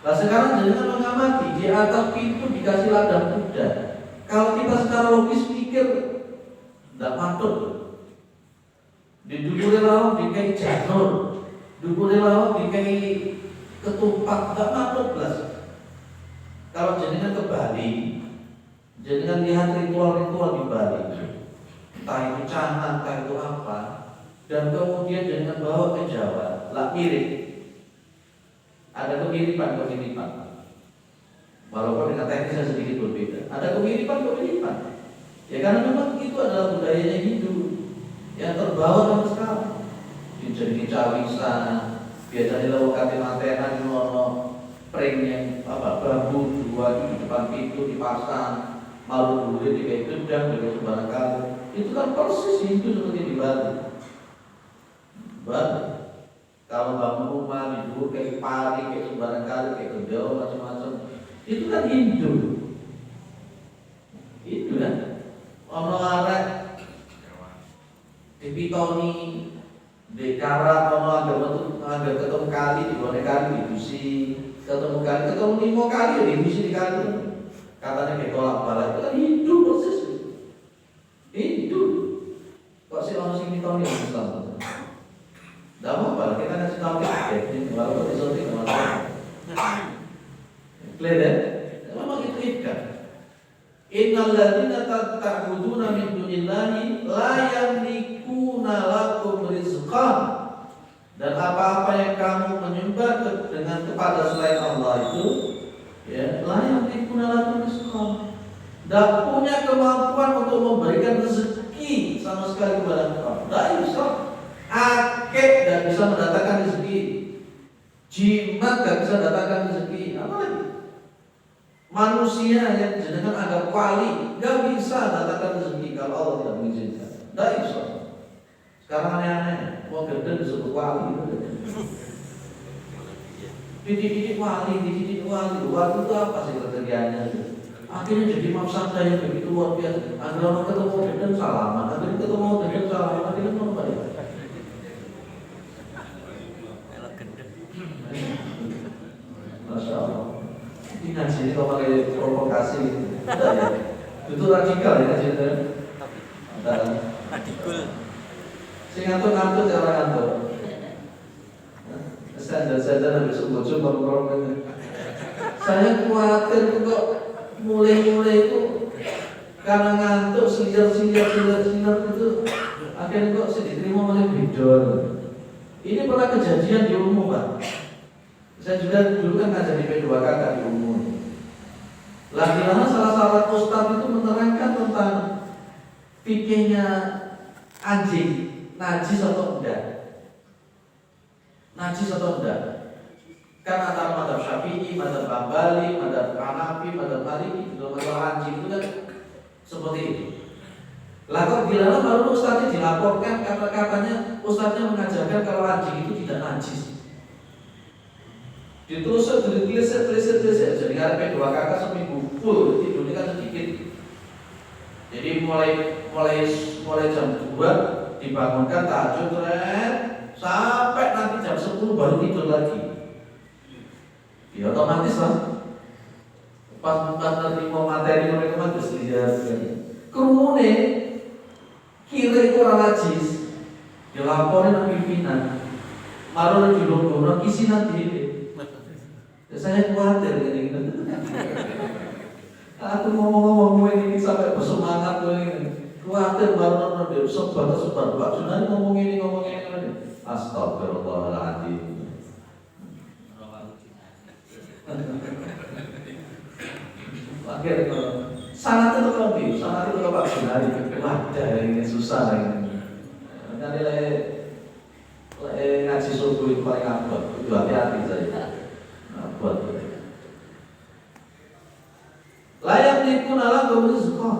Speaker 1: Lah sekarang jangan mengamati di atas pintu dikasih ladang kuda. Kalau kita secara logis pikir, tidak patut. Didukuri lawan dikai janur, dukuri lawan dikai ketupat, tidak patut belas. Kalau jenengan ke Bali, jenengan lihat ritual-ritual di Bali, entah itu canang, entah itu apa, dan kemudian jenengan bawa ke Jawa, lah mirip. Ada kemiripan. Walaupun dengan teknisnya sedikit berbeda, ada kemiripan. Ya karena memang itu adalah budayanya Hindu yang terbawa sampai sekarang. Jadi cawisan, biasanya lewat matena di nono pring yang bambu 2 di depan pintu dipasang, malu dulu di kayak gedang dari sembarang kali. Itu kan persis Hindu seperti di Bali. Kalau bangun rumah dulu kayak pari, kayak sembarang kali, kayak gedang macam-macam. Itu kan Hindu. Itu kan. Ono arek dipitoni dekara ono agak ketemu kali di bone kali dibusi, ketemu 5 kali ya dibusi di kali. Katanya kayak tolak balik itu kan Hindu persis. Hindu. Kok sih ono sing pitoni Islam? Tidak apa-apa, kita kasih tahu ya, walaupun disuntik kemana. Clear ya? Memang itu ikan. Innal ladzina ta'buduna min dunillahi la yamlikuna lakum rizqan. Dan apa-apa yang kamu menyembah dengan kepada selain Allah itu, ya, la yamlikuna lakum rizqan. Tidak punya kemampuan untuk memberikan rezeki sama sekali kepada kamu. Tidak bisa. Akek tidak bisa mendatangkan rezeki. Jimat tidak bisa mendatangkan rezeki. Apa lagi? Manusia yang jenengan anggap wali nggak bisa datangkan rezeki kalau Allah tidak mengizinkan. Tidak bisa. Sekarang aneh-aneh, mau gede disebut wali. Dididik wali. Wali itu apa sih kriterianya? Akhirnya jadi mafsada yang begitu luar biasa. Akhirnya orang ketemu gede salaman, akhirnya mau balik. Masya Allah. Ini ngaji ini kalau pakai provokasi tidak ya? Itu radikal ya ngaji itu. Radikal. Si ngantuk cara ngantuk. Saya habis subuh baru saya khawatir kok mulai itu karena ngantuk sinar itu akhirnya kok diterima oleh bidor. Ini pernah kejadian di umum Pak. Saya juga dulu kan ngajar di P2K di umum. Lagi-lagi salah ustaz itu menerangkan tentang fikihnya anjing najis atau enggak? Najis atau enggak? Kan antara madzhab Syafi'i, madzhab Hambali, madzhab Hanafi, madzhab Maliki, kalau masalah anjing itu kan seperti itu. Lah kok dilarang lalu ustaznya dilaporkan katanya ustaznya mengajarkan kalau anjing itu tidak najis. Ditelusur, ditelisir, jadi ngarepe dua kakak seminggu full tidurnya kan sedikit. Jadi mulai jam 2 dibangunkan tahajud sampai nanti jam 10 baru tidur lagi. Ya otomatis lah. Pas nerima materi mereka terus lihat kerumune kira itu orang najis dilaporin nang pimpinan malah dilonggono kisi nanti. Saya khawatir gini. Aku ngomong-ngomong ini sampai bersemangat ini. Khawatir baru nonton sebar Pak Junani ngomong ini. Astagfirullahaladzim. Akhirnya sangat itu lebih, sangat itu Pak Junani. Wadah ini susah ini. Nanti ngaji subuh itu paling abot. Itu hati-hati saja. Abot. Layak nikun ala rizqah.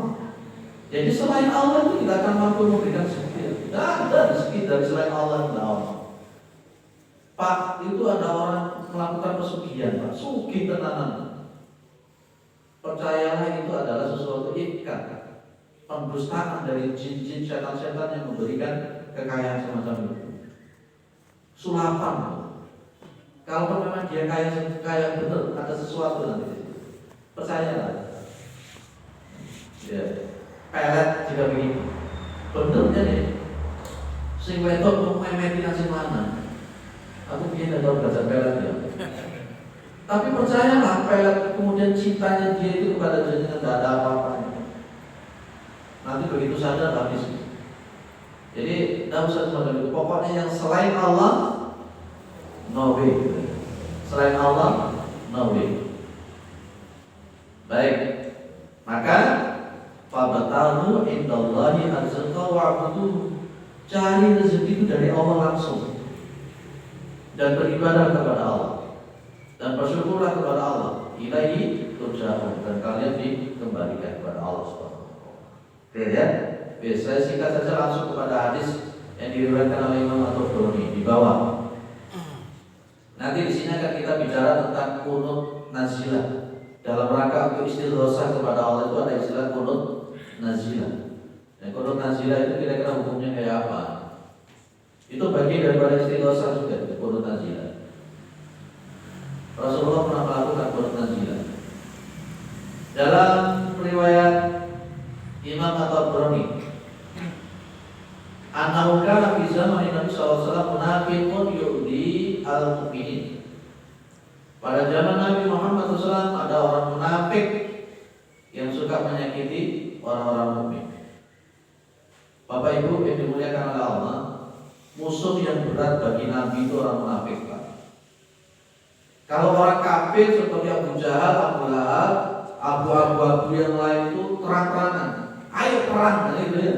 Speaker 1: Jadi selain Allah itu tidak akan mampu memberikan rezeki. Tidak ada rezeki dari selain Allah. Pak, itu ada orang melakukan pesugihan, Pak. Sugih tenanan. Percayalah itu adalah sesuatu ikat, pendustaan dari jin-jin setan-setan yang memberikan kekayaan semacam itu. Sulapan. Kalau memang dia kaya benar, ada sesuatu nanti. Percayalah. Ya, pelet juga begini. Benernya nih, sing wedok mau memeti nasi mana? Aku biar tahu belajar pelet ya. Tapi percayalah, pelet kemudian cintanya dia itu kepada jenengan tidak ada apa-apanya. Nanti begitu saja habis. Jadi tidak usah semacam itu. Pokoknya yang selain Allah, no way. Selain Allah, no way. Baik, maka fabatahu indallahi arzqa wa'budu. Cari rezeki itu dari Allah langsung dan beribadah kepada Allah dan bersyukurlah kepada Allah. Ilaihi turja'un, dan kalian dikembalikan kepada Allah Subhanahu wa taala. Oke ya? Saya singkat saja langsung kepada hadis yang diriwayatkan oleh Imam At-Tabrani di bawah. Nanti di sini akan kita bicara tentang qunut nazilah. Dalam rangka untuk istighosa kepada Allah itu ada istilah qunut nazilah. Dan qunut nazilah itu kira-kira hukumnya kayak apa? Itu bagian daripada istighosa juga, qunut nazilah. Rasulullah pernah melakukan qunut nazilah. Dalam riwayat Imam At-Tabrani, annahu kana fi zamani Nabi sallallahu alaihi wasallam munafiqun yu'di al-mu'minin. Pada zaman Nabi Muhammad SAW ada orang munafik yang suka menyakiti orang-orang mukmin. Bapak Ibu yang dimuliakan oleh Allah, musuh yang berat bagi Nabi itu orang munafik, Pak. Kalau orang kafir seperti Abu Jahal, Abu Lahab, abu-abu yang lain itu terang-terangan, ayo perang, gitu ya.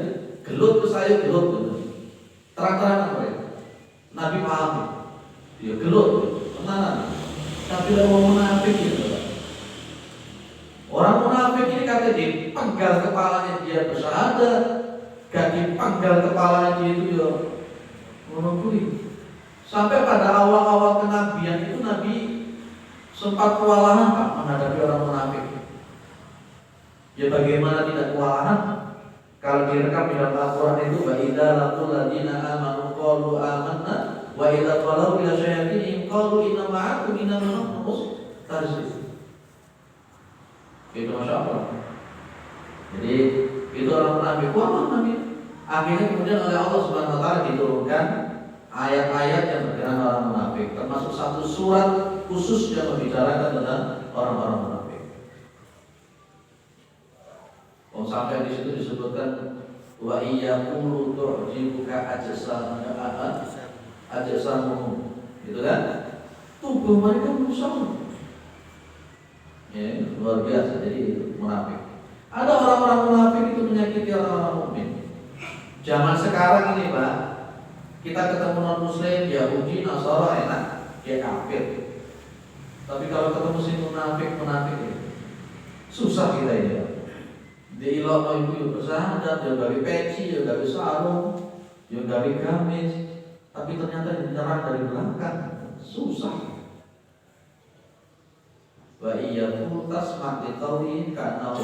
Speaker 1: Gelut terus ayo gelut, gitu. Terang-terangan mereka. Nabi paham, dia gelut, tenanan. Tapi orang munafik itu, orang munafik ini kata dipenggal kepalanya dia bersyahadat, gak dipenggal kepalanya dia itu ya menunggui. Sampai pada awal-awal kenabian itu Nabi sempat kewalahan Pak menghadapi orang munafik. Ya bagaimana tidak kewalahan? Kalau direkam di dalam Al-Quran itu wa idza laqul ladina amanu qalu amanna wa idza qalu ila syayatinihim qalu inna ma'akum innama nahnu mustahzi'un. Itu Masya Allah. Jadi itu orang munafik. Nabi. Akhirnya kemudian oleh Allah Subhanahu wa taala diturunkan ayat-ayat yang berkenaan orang munafik, termasuk satu surat khusus yang membicarakan tentang orang-orang munafik. Sampai di situ disebutkan wa iyyaqulu tu'jibuka ajsamuhum, gitu kan? Tubuh mereka musuh. Ya, luar biasa. Jadi munafik. Ada orang-orang munafik itu menyakiti orang-orang mukmin.
Speaker 3: Zaman sekarang ini Pak, kita ketemu non muslim, Yahudi, Nasara enak, dia kafir. Tapi kalau ketemu si munafik ya, susah kita ini Pak. Di ilok ibu yang bersahadat, yang gawe peci, yang gawe sarung, yang gawe gamis, tapi ternyata dinyerang dari belakang, susah. Wa iya kultas mati kauli karena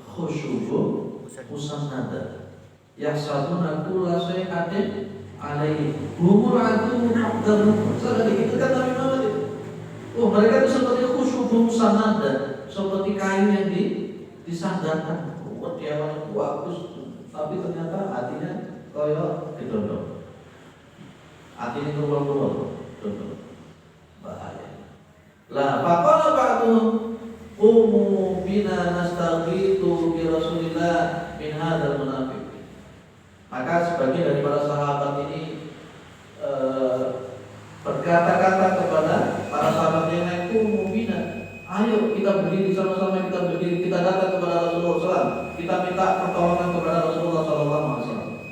Speaker 3: khusyubu musannada yahsabuna kulla shay'atin alaihi humul adu muqaddarun. Sekali itu kan Nabi Muhammad itu. Oh, mereka itu seperti khusyubu musannada, seperti kayu yang disandarkan. Dia awalnya bagus, tapi ternyata hatinya koyo gedondong. Hatinya keluar-keluar, gedondong. Bahaya. Lah, faqala ba'du qumu bina nastaghitu bi Rasulillah min hadzal munafiq. Maka sebagian dari para sahabat ini berkata-kata kepada para sahabat yang lain, qumu bina, ayo kita berdiri sama-sama, kita berdiri, kita datang kepada Rasulullah SAW, kita minta pertolongan kepada Rasulullah SAW.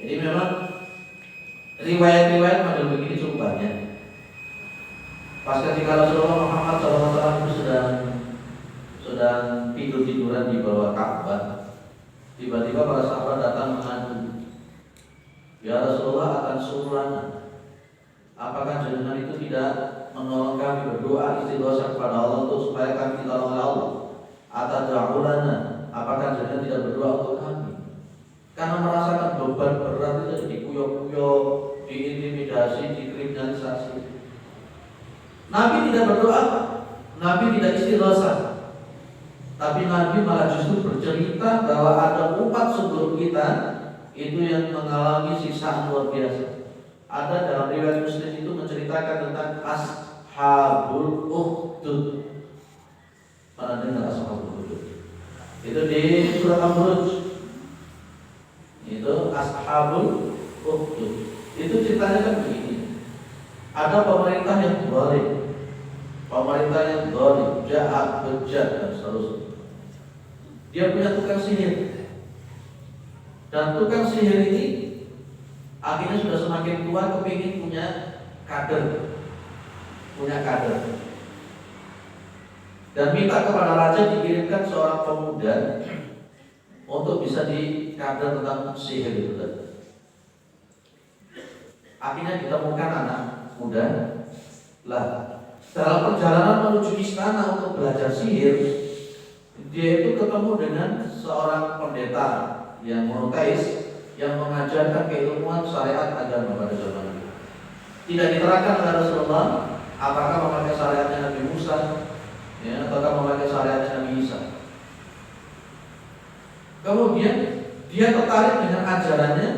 Speaker 3: Jadi memang riwayat-riwayat model begini cukup banyak. Pas ketika Rasulullah Muhammad SAW itu sedang tidur-tiduran di bawah Ka'bah, tiba-tiba para sahabat datang mengadu, ya Rasulullah akan surana, apakah jenengan itu tidak menolong kami berdoa istighosa kepada Allah untuk supaya kami ditolong oleh Allah? Atad'ulana, apakah jenengan tidak berdoa untuk kami? Karena merasakan beban berat itu dikuyok-kuyok, diintimidasi, dikriminalisasi. Nabi tidak berdoa, Nabi tidak istighosa, tapi Nabi malah justru bercerita bahwa ada umat sebelum kita itu yang mengalami siksaan luar biasa. Ada dalam riwayat Muslim itu menceritakan tentang Ashabul Ukhdud. Pernah dengar Ashabul Ukhdud? Itu di surat Al-Buruj. Itu Ashabul Ukhdud. Itu ceritanya kan begini. Ada pemerintah yang zalim, jahat, bejat dan seterusnya. Dia punya tukang sihir, dan tukang sihir ini akhirnya sudah semakin tua, kepingin punya kader, dan minta kepada raja dikirimkan seorang pemuda untuk bisa dikader tentang sihir itu. Akhirnya ditemukan anak muda. Lah, dalam perjalanan menuju istana untuk belajar sihir, dia itu ketemu dengan seorang pendeta yang monoteis yang mengajarkan keilmuan syariat agama pada zaman itu. Tidak diterangkan oleh Rasulullah apakah memakai syariatnya Nabi Musa, ya, ataukah memakai syariatnya Nabi Isa. Kemudian dia tertarik dengan ajarannya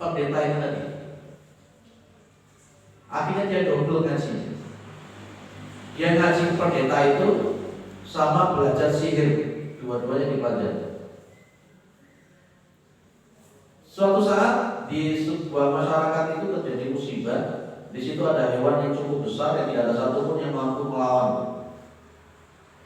Speaker 3: pendeta ini tadi. Akhirnya dia double ngaji. Dia ngaji pendeta itu sama belajar sihir, dua-duanya dipelajari. Suatu saat di sebuah masyarakat itu terjadi musibah. Di situ ada hewan yang cukup besar yang tidak ada satupun yang mampu melawan.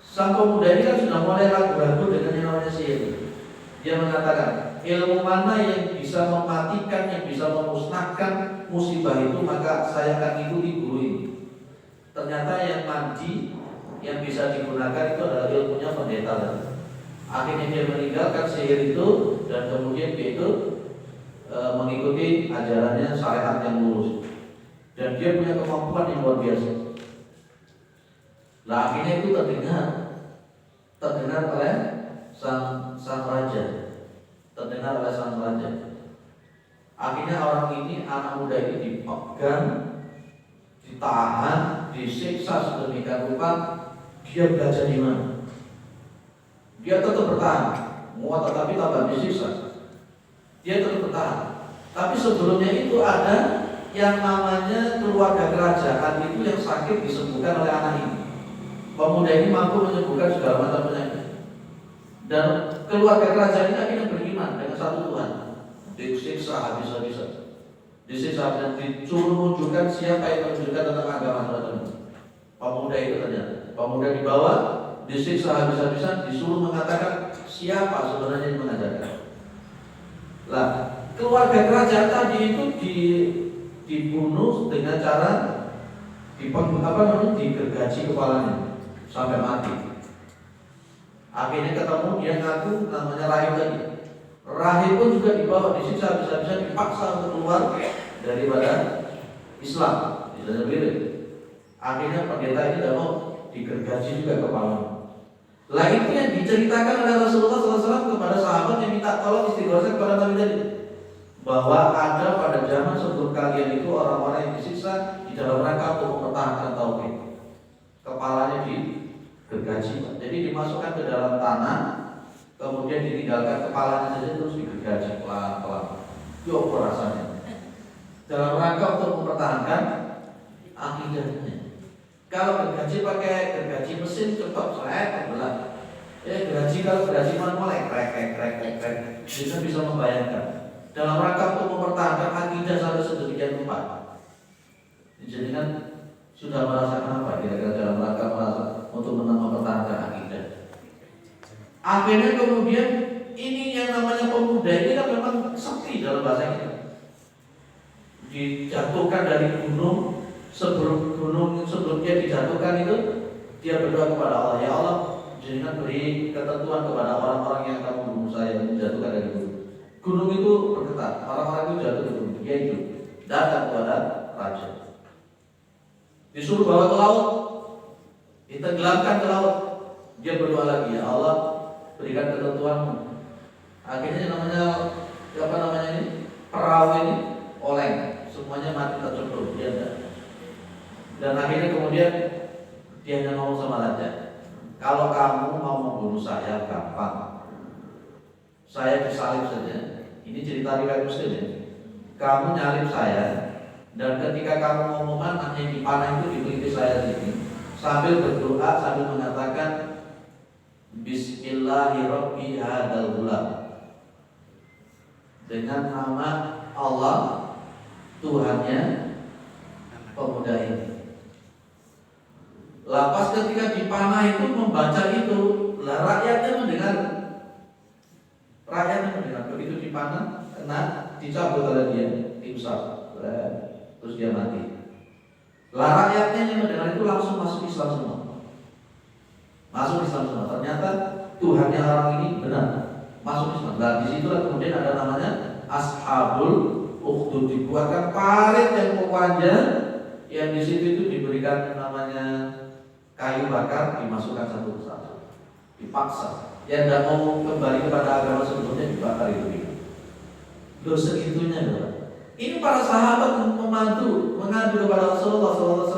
Speaker 3: Sang pemuda ini kan sudah mulai ragu-ragu dengan yang namanya sihir. Dia mengatakan, ilmu mana yang bisa mematikan, yang bisa memusnahkan musibah itu, maka saya akan ikuti guru ini. Ternyata yang mandi yang bisa digunakan itu adalah ilmunya pendeta. Akhirnya dia meninggalkan sihir itu dan kemudian dia itu mengikuti ajarannya syariat yang lurus, dan dia punya kemampuan yang luar biasa. Nah, akhirnya itu terdengar oleh sang raja, Akhirnya orang ini, anak muda ini dipegang, ditahan, disiksa sedemikian rupa. Dia belajar di mana? Dia tetap bertahan, tetapi tambah disiksa. Dia tetap bertahan. Tapi sebelumnya itu ada yang namanya keluarga kerajaan itu yang sakit disembuhkan oleh anak ini. Pemuda ini mampu menyembuhkan segala macam penyakit. Dan keluarga kerajaan ini akhirnya beriman dengan satu Tuhan. Disiksa habis-habisan, disiksa dan disuruh menunjukkan siapa yang menunjukkan tentang agama tertentu. Pemuda itu ternyata, pemuda dibawa, disiksa habis-habisan, disuruh mengatakan siapa sebenarnya yang mengajarkan. Lah, keluarga kerajaan tadi itu dibunuh dengan cara digergaji kepalanya sampai mati. Akhirnya ketemu dia ngaku namanya rahib tadi. Rahib pun juga dibawa disiksa, bisa-bisa dipaksa untuk keluar daripada Islam. Bisa beli. Akhirnya pendeta ini tidak mau digergaji juga kepalanya. Lah itu yang diceritakan oleh Rasulullah SAW kepada sahabat yang minta tolong istighosa kepada Nabi tadi, bahwa ada pada zaman sebelum kalian itu orang-orang yang disiksa di dalam rangka untuk mempertahankan tauhid. Kepalanya digergaji, jadi dimasukkan ke dalam tanah, kemudian ditinggalkan kepalanya saja terus digergaji pelan-pelan. Yo rasanya. Dalam rangka untuk mempertahankan akidahnya. Kalau gergaji pakai gergaji mesin cepat saya belah. Gergaji kalau gergaji manual krek. Bisa membayangkan. Dalam rangka untuk mempertahankan akidah sampai sedemikian rupa. Jadi kan sudah merasakan apa kira-kira dalam rangka untuk mempertahankan akidah. Akhirnya kemudian ini yang namanya pemuda ini kan memang sakti dalam bahasa kita. Dijatuhkan dari gunung, sebelum dia dijatuhkan itu dia berdoa kepada Allah, ya Allah, jangan beri ketentuan kepada orang-orang yang kamu bunuh saya menjatuhkan dari gunung. Gunung itu bergetar, orang-orang itu jatuh di gunung, dia hidup, datang kepada raja. Disuruh bawa ke laut, ditenggelamkan ke laut. Dia berdoa lagi, ya Allah, berikan ketentuanmu. Akhirnya namanya ini perahu ini oleng, semuanya mati tercebur, dia tidak. Dan akhirnya kemudian dia hanya ngomong sama raja, kalau kamu mau membunuh saya gampang, saya disalib saja. Ini cerita riwayat Muslim ya. Kamu nyalib saya, dan ketika kamu mau memanah yang dipanah itu dipeliti saya sini, sambil berdoa sambil mengatakan Bismillahirrahmanirrahim hadzal ghulam, dengan nama Allah Tuhannya pemuda ini. Lapas ketika dipanah itu membaca itu, lah rakyatnya mendengar. Begitu dipanah, kena dicabut oleh dia, diusap, terus dia mati. Lah rakyatnya yang mendengar itu langsung masuk Islam semua. Ternyata Tuhannya orang ini benar masuk Islam. Nah disitulah kemudian ada namanya Ashabul Ukhdud, dibuatkan parit yang panjang, yang di situ itu diberikan namanya kayu bakar, dimasukkan satu persatu, dipaksa. Yang tidak mau kembali kepada agama sebelumnya dibakar itu. Terus segitunya loh. Ini para sahabat mengadu kepada Rasulullah SAW.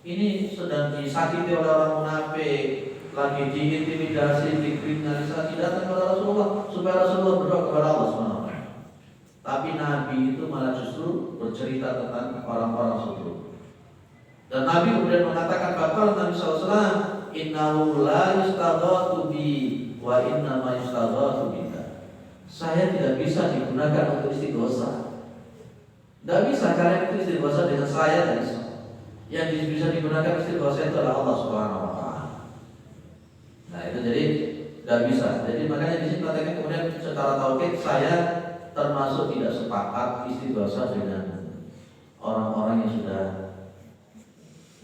Speaker 3: Ini sedang disakiti oleh orang munafik, lagi diintimidasi, dikriminalisasi, datang kepada Rasulullah supaya Rasulullah berdoa kepada Allah SWT. Tapi Nabi itu malah justru bercerita tentang orang-orang sebelum. Dan Nabi kemudian mengatakan bahwa Nabi SAW, innahu la yustaghatu bi wa inna ma yustaghatu bika. Saya tidak bisa digunakan untuk istighosa. Tidak bisa kalian itu istighosa dengan saya dan Islam. Yang bisa digunakan istighosa itu adalah Allah Subhanahu wa taala. Nah, itu jadi tidak bisa. Jadi makanya di sini katakan kemudian secara tauhid saya termasuk tidak sepakat istighosa dengan orang-orang yang sudah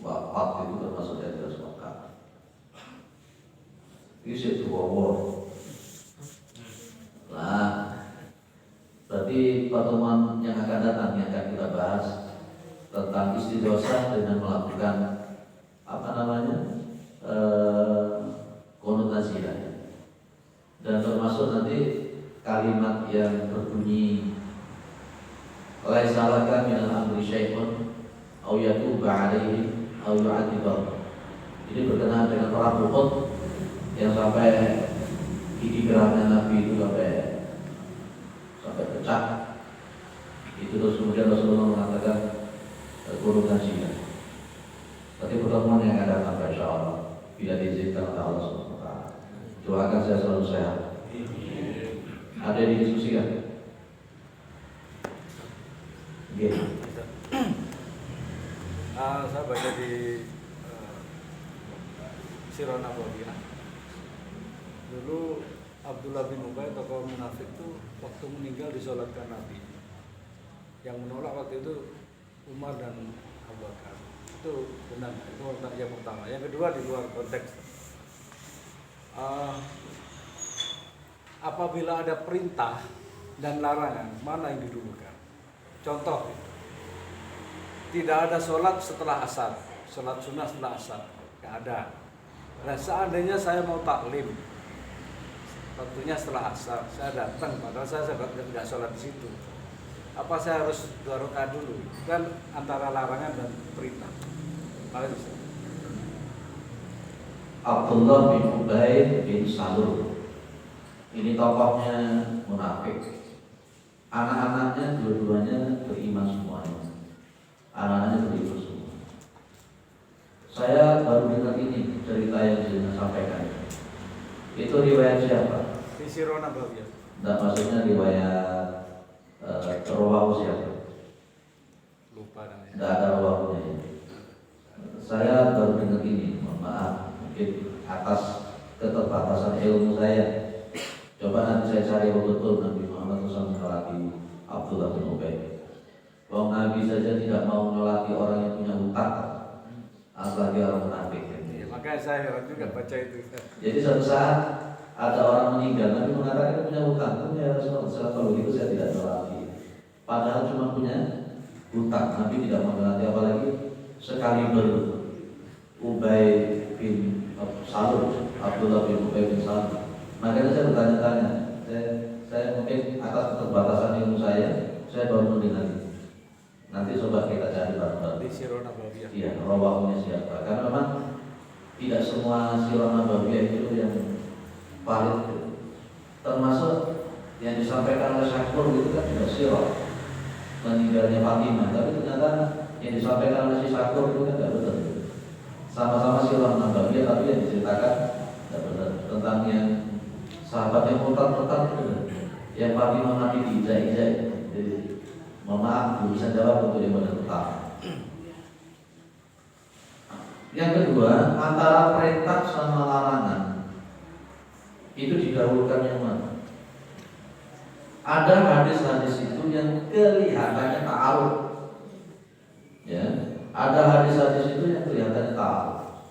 Speaker 3: wafat, itu termasuk yang tidak sepakat. Isi dua lah. Berarti pertemuan yang akan datang yang akan kita bahas tentang istighosa dengan melakukan konotasi dan termasuk nanti kalimat yang berbunyi laisa laka minal amri syai'un aw yatuba 'alaihim aw yu'adzibahum. Ini berkenaan dengan perang Uhud yang sampai gigi gerahnya Nabi itu sampai pecah. Itu terus kemudian Rasulullah mengatakan konotasi. Tapi pertemuan yang akan datang insyaallah bila diizinkan oleh Allah Subhanahu wa taala. Doakan saya selalu sehat. Ada yang didiskusikan? Gitu.
Speaker 4: Saya baca di Sirah Nabawiyah. Dulu Abdullah bin Ubay tokoh munafik itu waktu meninggal disolatkan Nabi. Yang menolak waktu itu Umar dan Abu Bakar. Itu benar, itu yang pertama. Yang kedua di luar konteks. Apabila ada perintah dan larangan, mana yang didulukan? Contoh, tidak ada sholat setelah asar, sholat sunnah setelah asar, tidak ada. Nah, seandainya saya mau taklim, tentunya setelah asar, saya datang, padahal saya tidak sholat di situ. Apa saya harus 2 rakaat dulu? Kan antara larangan dan perintah. Mari bisa.
Speaker 3: Abdullah bin Ubay bin Salul, ini tokohnya munafik. Anak-anaknya dua-duanya beriman semuanya. Anak-anaknya beriman semua. Saya baru dengar ini cerita yang saya sampaikan. Itu riwayat siapa?
Speaker 4: Di Sirah Nabawiyah.
Speaker 3: Tidak, maksudnya riwayat rawahu siapa?
Speaker 4: Lupa namanya.
Speaker 3: Tidak ada rawahunya. Saya baru dengar ini. Mohon maaf, mungkin atas keterbatasan ilmu saya. Coba nanti saya cari betul Nabi Muhammad SAW menyolati Abdullah bin Ubay. Bahwa Nabi saja tidak mau menyolati orang yang punya hutang, apalagi orang munafik.
Speaker 4: Ya, makanya saya heran juga baca itu.
Speaker 3: Jadi suatu saat ada orang meninggal, Nabi mengatakan dia punya hutang. Ya Rasulullah, kalau gitu saya tidak menyolati. Padahal cuma punya hutang. Nabi tidak mau menyolati, apalagi sekali Ubay bin Salul, Abdullah bin Ubay bin Salul. Makanya saya bertanya-tanya, saya mungkin atas keterbatasan ilmu saya baru mendengar ini. Nanti coba kita cari bareng-bareng.
Speaker 4: Di Sirah Nabawiyah.
Speaker 3: Iya, rawahunya siapa? Karena memang tidak semua Sirah Nabawiyah itu yang valid. Termasuk yang disampaikan oleh Syakur itu kan juga sirah meninggalnya Fatimah, tapi ternyata yang disampaikan oleh si Syakur itu kan tidak benar. Sama-sama Sirah Nabawiyah, tapi yang diceritakan tidak benar tentang yang sahabat yang murtad itu, yang Fatimah mati diijak-ijak. Jadi mohon maaf, belum bisa jawab untuk yang benar. Yang kedua, antara perintah sama larangan itu didahulukan yang mana? Ada hadis-hadis itu yang kelihatannya ta'aruf. Ya, ada hadis-hadis itu yang kelihatannya ta'aruf.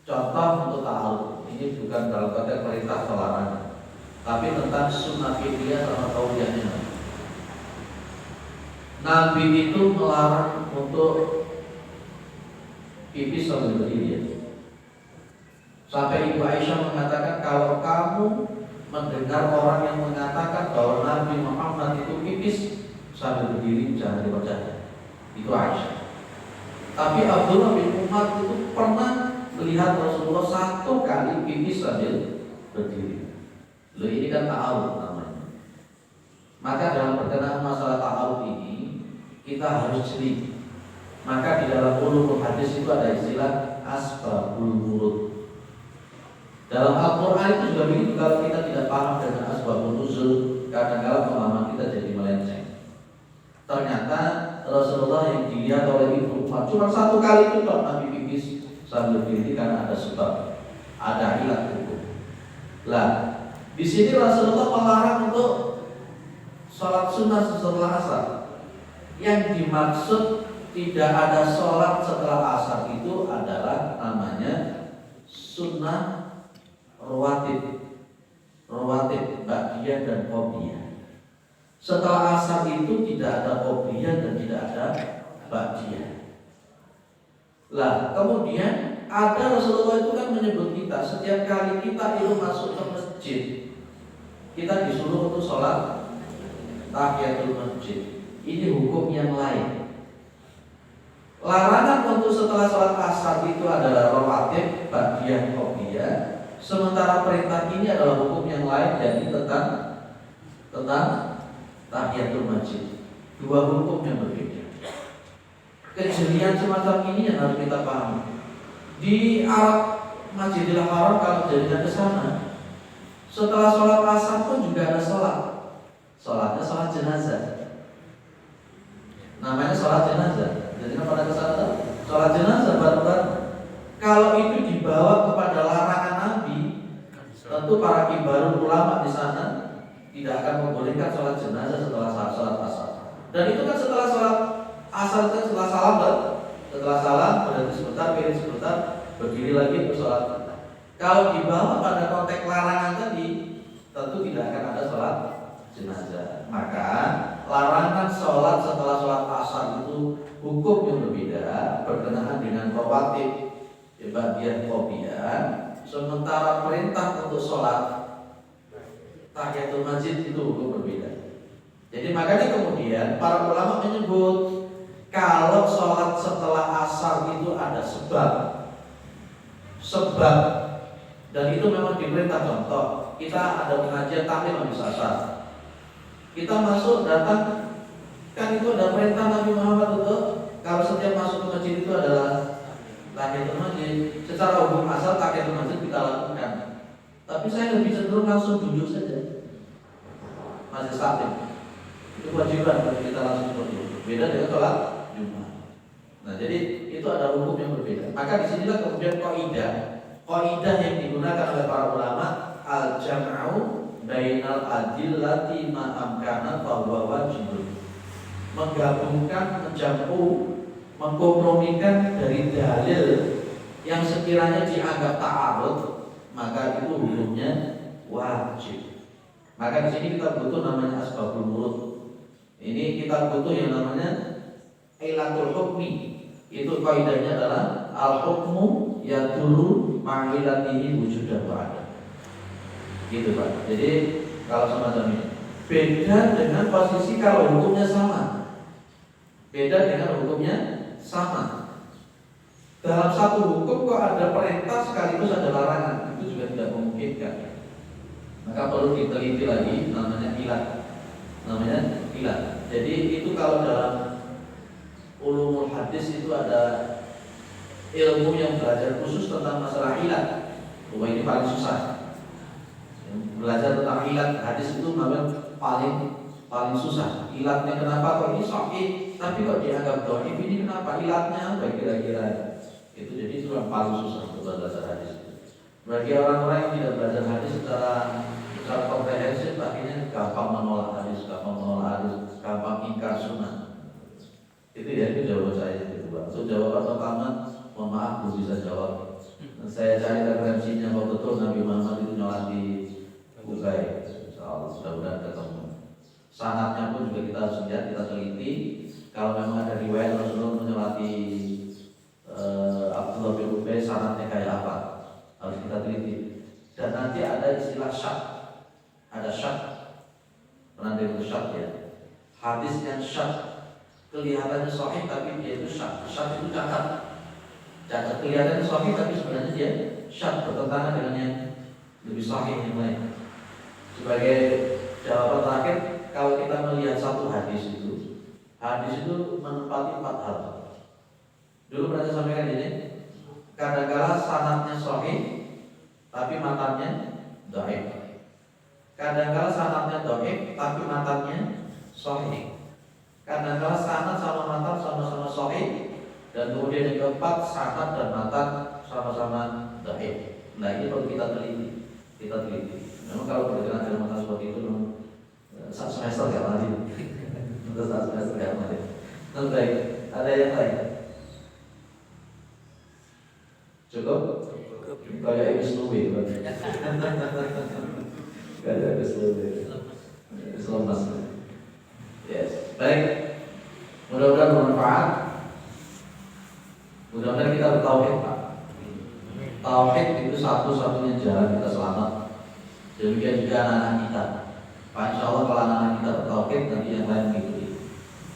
Speaker 3: Contoh untuk ta'aruf ini bukan dalam konteks perintah atau larangan, tapi tentang sunnah fi'liyah sama qauliyahnya. Nabi itu melarang untuk pipis sambil berdiri. Sampai Ibu Aisyah mengatakan, kalau kamu mendengar orang yang mengatakan bahwa Nabi Muhammad itu pipis sambil berdiri, jangan dipercaya. Itu Aisyah. Tapi Abdullah bin Umar itu pernah melihat Rasulullah 1 kali pipis sambil berdiri. Loh, ini kan ta'aruf namanya. Maka dalam berkenaan masalah ta'aruf ini kita harus jeli. Maka di dalam ulumul hadis itu ada istilah asbabul wurud. Dalam Al-Quran itu juga begitu. Kalau kita tidak paham dengan asbabun nuzul, kadang-kadang pemahaman kita jadi melenceng. Ternyata Rasulullah yang dilihat oleh Ibnu Umar cuma 1 kali itu Nabi pipis sambil berdiri karena ada sebab, ada ilat hukum. Lah, di sini Rasulullah melarang untuk sholat sunnah setelah asar. Yang dimaksud tidak ada sholat setelah asar itu adalah namanya sunnah rawatib, ba'diyah dan qobliyah. Setelah asar itu tidak ada qobliyah dan tidak ada ba'diyah. Lah, kemudian ada Rasulullah itu kan menyebut kita setiap kali kita itu masuk ke masjid, kita disuruh untuk sholat tahiyatul masjid. Ini hukum yang lain. Larangan untuk setelah sholat asar itu adalah rawatib, ba'diyah, qobliyah. Sementara perintah ini adalah hukum yang lain, jadi tentang tahiyatul masjid. 2 hukum yang berbeda. Kejelian semacam ini yang harus kita pahami. Di Arab Masjidil Haram kalau jadinya ke sana, setelah sholat asar pun juga ada sholat. Sholatnya sholat jenazah. Namanya sholat jenazah. Jadi pada kesana sholat jenazah bareng-bareng. Kalau itu dibawa kepada larangan Nabi, tentu para kibarul Dan itu kan setelah sholat asar, setelah salam kan? Setelah salam berhenti sebentar, pilih sebentar, berdiri lagi bersolat. Kalau dibawa pada konteks larangan tadi, tentu tidak akan ada sholat jenazah. Maka larangan sholat setelah sholat asar itu hukum yang berbeda berkenaan dengan rawatib, bagian kopian. Sementara perintah untuk sholat tahiyatul masjid itu hukum berbeda. Jadi makanya kemudian para ulama menyebut kalau sholat setelah asar itu ada sebab, dan itu memang diperintah. Contoh, kita ada pengajian taklim habis asar, kita masuk datang, kan itu ada perintah Nabi Muhammad untuk kalau setiap masuk ke masjid itu adalah tahiyatul masjid. Secara hukum asal tahiyatul masjid kita lakukan, tapi saya lebih cenderung langsung duduk saja masjid taklim. Itu kewajiban bagi kita langsung duduk. Beda dengan sholat Jumat. Nah, jadi itu ada hukum yang berbeda. Maka disinilah kemudian kaidah yang digunakan oleh para ulama, al-jam'u bainal adillati ma amkana fa huwa wajib. Menggabungkan, menjampu, mengkompromikan dari dalil yang sekiranya dianggap ta'arud, maka itu hukumnya wajib. Maka di sini kita butuh namanya asbabul wurud. Ini kita butuh yang namanya ilatul hukmi. Itu kaidahnya adalah al-hukmu yadullu ma'ilatihi wujudan wa adam. Gitu Pak. Jadi kalau semacam ini beda dengan posisi kalau hukumnya sama. Beda dengan hukumnya sama. Dalam satu hukum kok ada perintah sekaligus ada larangan. Itu juga tidak memungkinkan. Maka perlu diteliti lagi namanya ilat. Jadi itu kalau dalam ulumul hadis itu ada ilmu yang belajar khusus tentang masalah ilat. Ini paling susah. Belajar tentang ilat hadis itu memang paling susah. Ilatnya kenapa kok ini sahih tapi kok dianggap dhaif, ini kenapa ilatnya apa kira-kira. Itu jadi itu yang paling susah untuk belajar hadis. Bagi orang-orang yang tidak belajar hadis secara komprehensif, akhirnya gampang menolak hadis, gampang ingkar sunnah. Itu ya, itu jawaban saya itu Pak. Untuk jawaban pertama, mohon maaf belum bisa jawab. Saya cari referensinya bahwa betul Nabi Muhammad itu nyolat di Ubay. Insyaallah mudah-mudahan ketemu. Sanadnya pun juga kita harus lihat, kita teliti. Kalau memang ada riwayat Rasulullah menyolati Abdullah bin Ubay, sanadnya kayak apa? Harus kita teliti. Dan nanti ada istilah syak. Ada syak. Pernah dengar syak ya? Hadis yang syak kelihatannya sahih tapi dia itu syak. Syak itu cacat. Kelihatannya sahih tapi sebenarnya dia syak, bertentangan dengan yang lebih sahih yang lain. Sebagai jawaban terakhir, kalau kita melihat satu hadis itu menempati 4 hal. Dulu pernah saya sampaikan ini, kadang-kala sanadnya sahih tapi matannya dhaif. Kadang-kala sanadnya dhaif tapi matannya sahih. Kadang-kala sanad sama matan sama-sama sahih, dan kemudian yang keempat sanad dan matan sama-sama dhaif. Nah, ini perlu kita teliti. Memang kalau berkenaan dengan masalah seperti itu memang saat semester gak mati. Untuk saat semester gak mati. Nah, baik, ada yang lain? Cukup? Kayak Ibnu Luwi. Kayak Ibnu Luwi. Selamat. Yes. Baik. Mudah-mudahan bermanfaat. Mudah-mudahan kita bertauhid, Pak. Tauhid itu satu-satunya jalan kita selamat. Demikian juga anak-anak kita. Pak, insya Allah kalau anak-anak kita bertauhid, nanti yang lain mengikuti.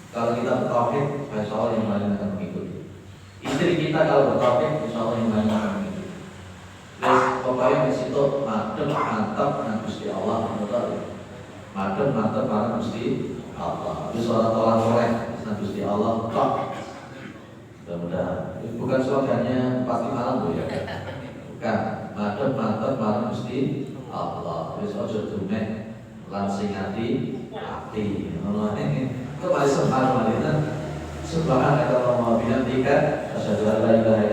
Speaker 3: Kalau kita bertauhid, insya Allah yang lain akan mengikuti. Istri kita kalau bertauhid, insya Allah yang lain akan mengikuti. Terus pokoknya di situ madem mantap dengan Gusti Allah, madem mantap dengan Gusti Allah. Itu sholat tolak soleh dengan Gusti Allah. Mudah-mudahan. Itu bukan slogannya pasti malam bu ya. Bukan. Madem mantap dengan Gusti Allah. Wis aja dumeh lan sing ati. Ngono ini. Kok masih sempat malih. Subhanallah wa bihamdika asyhadu an la ilaha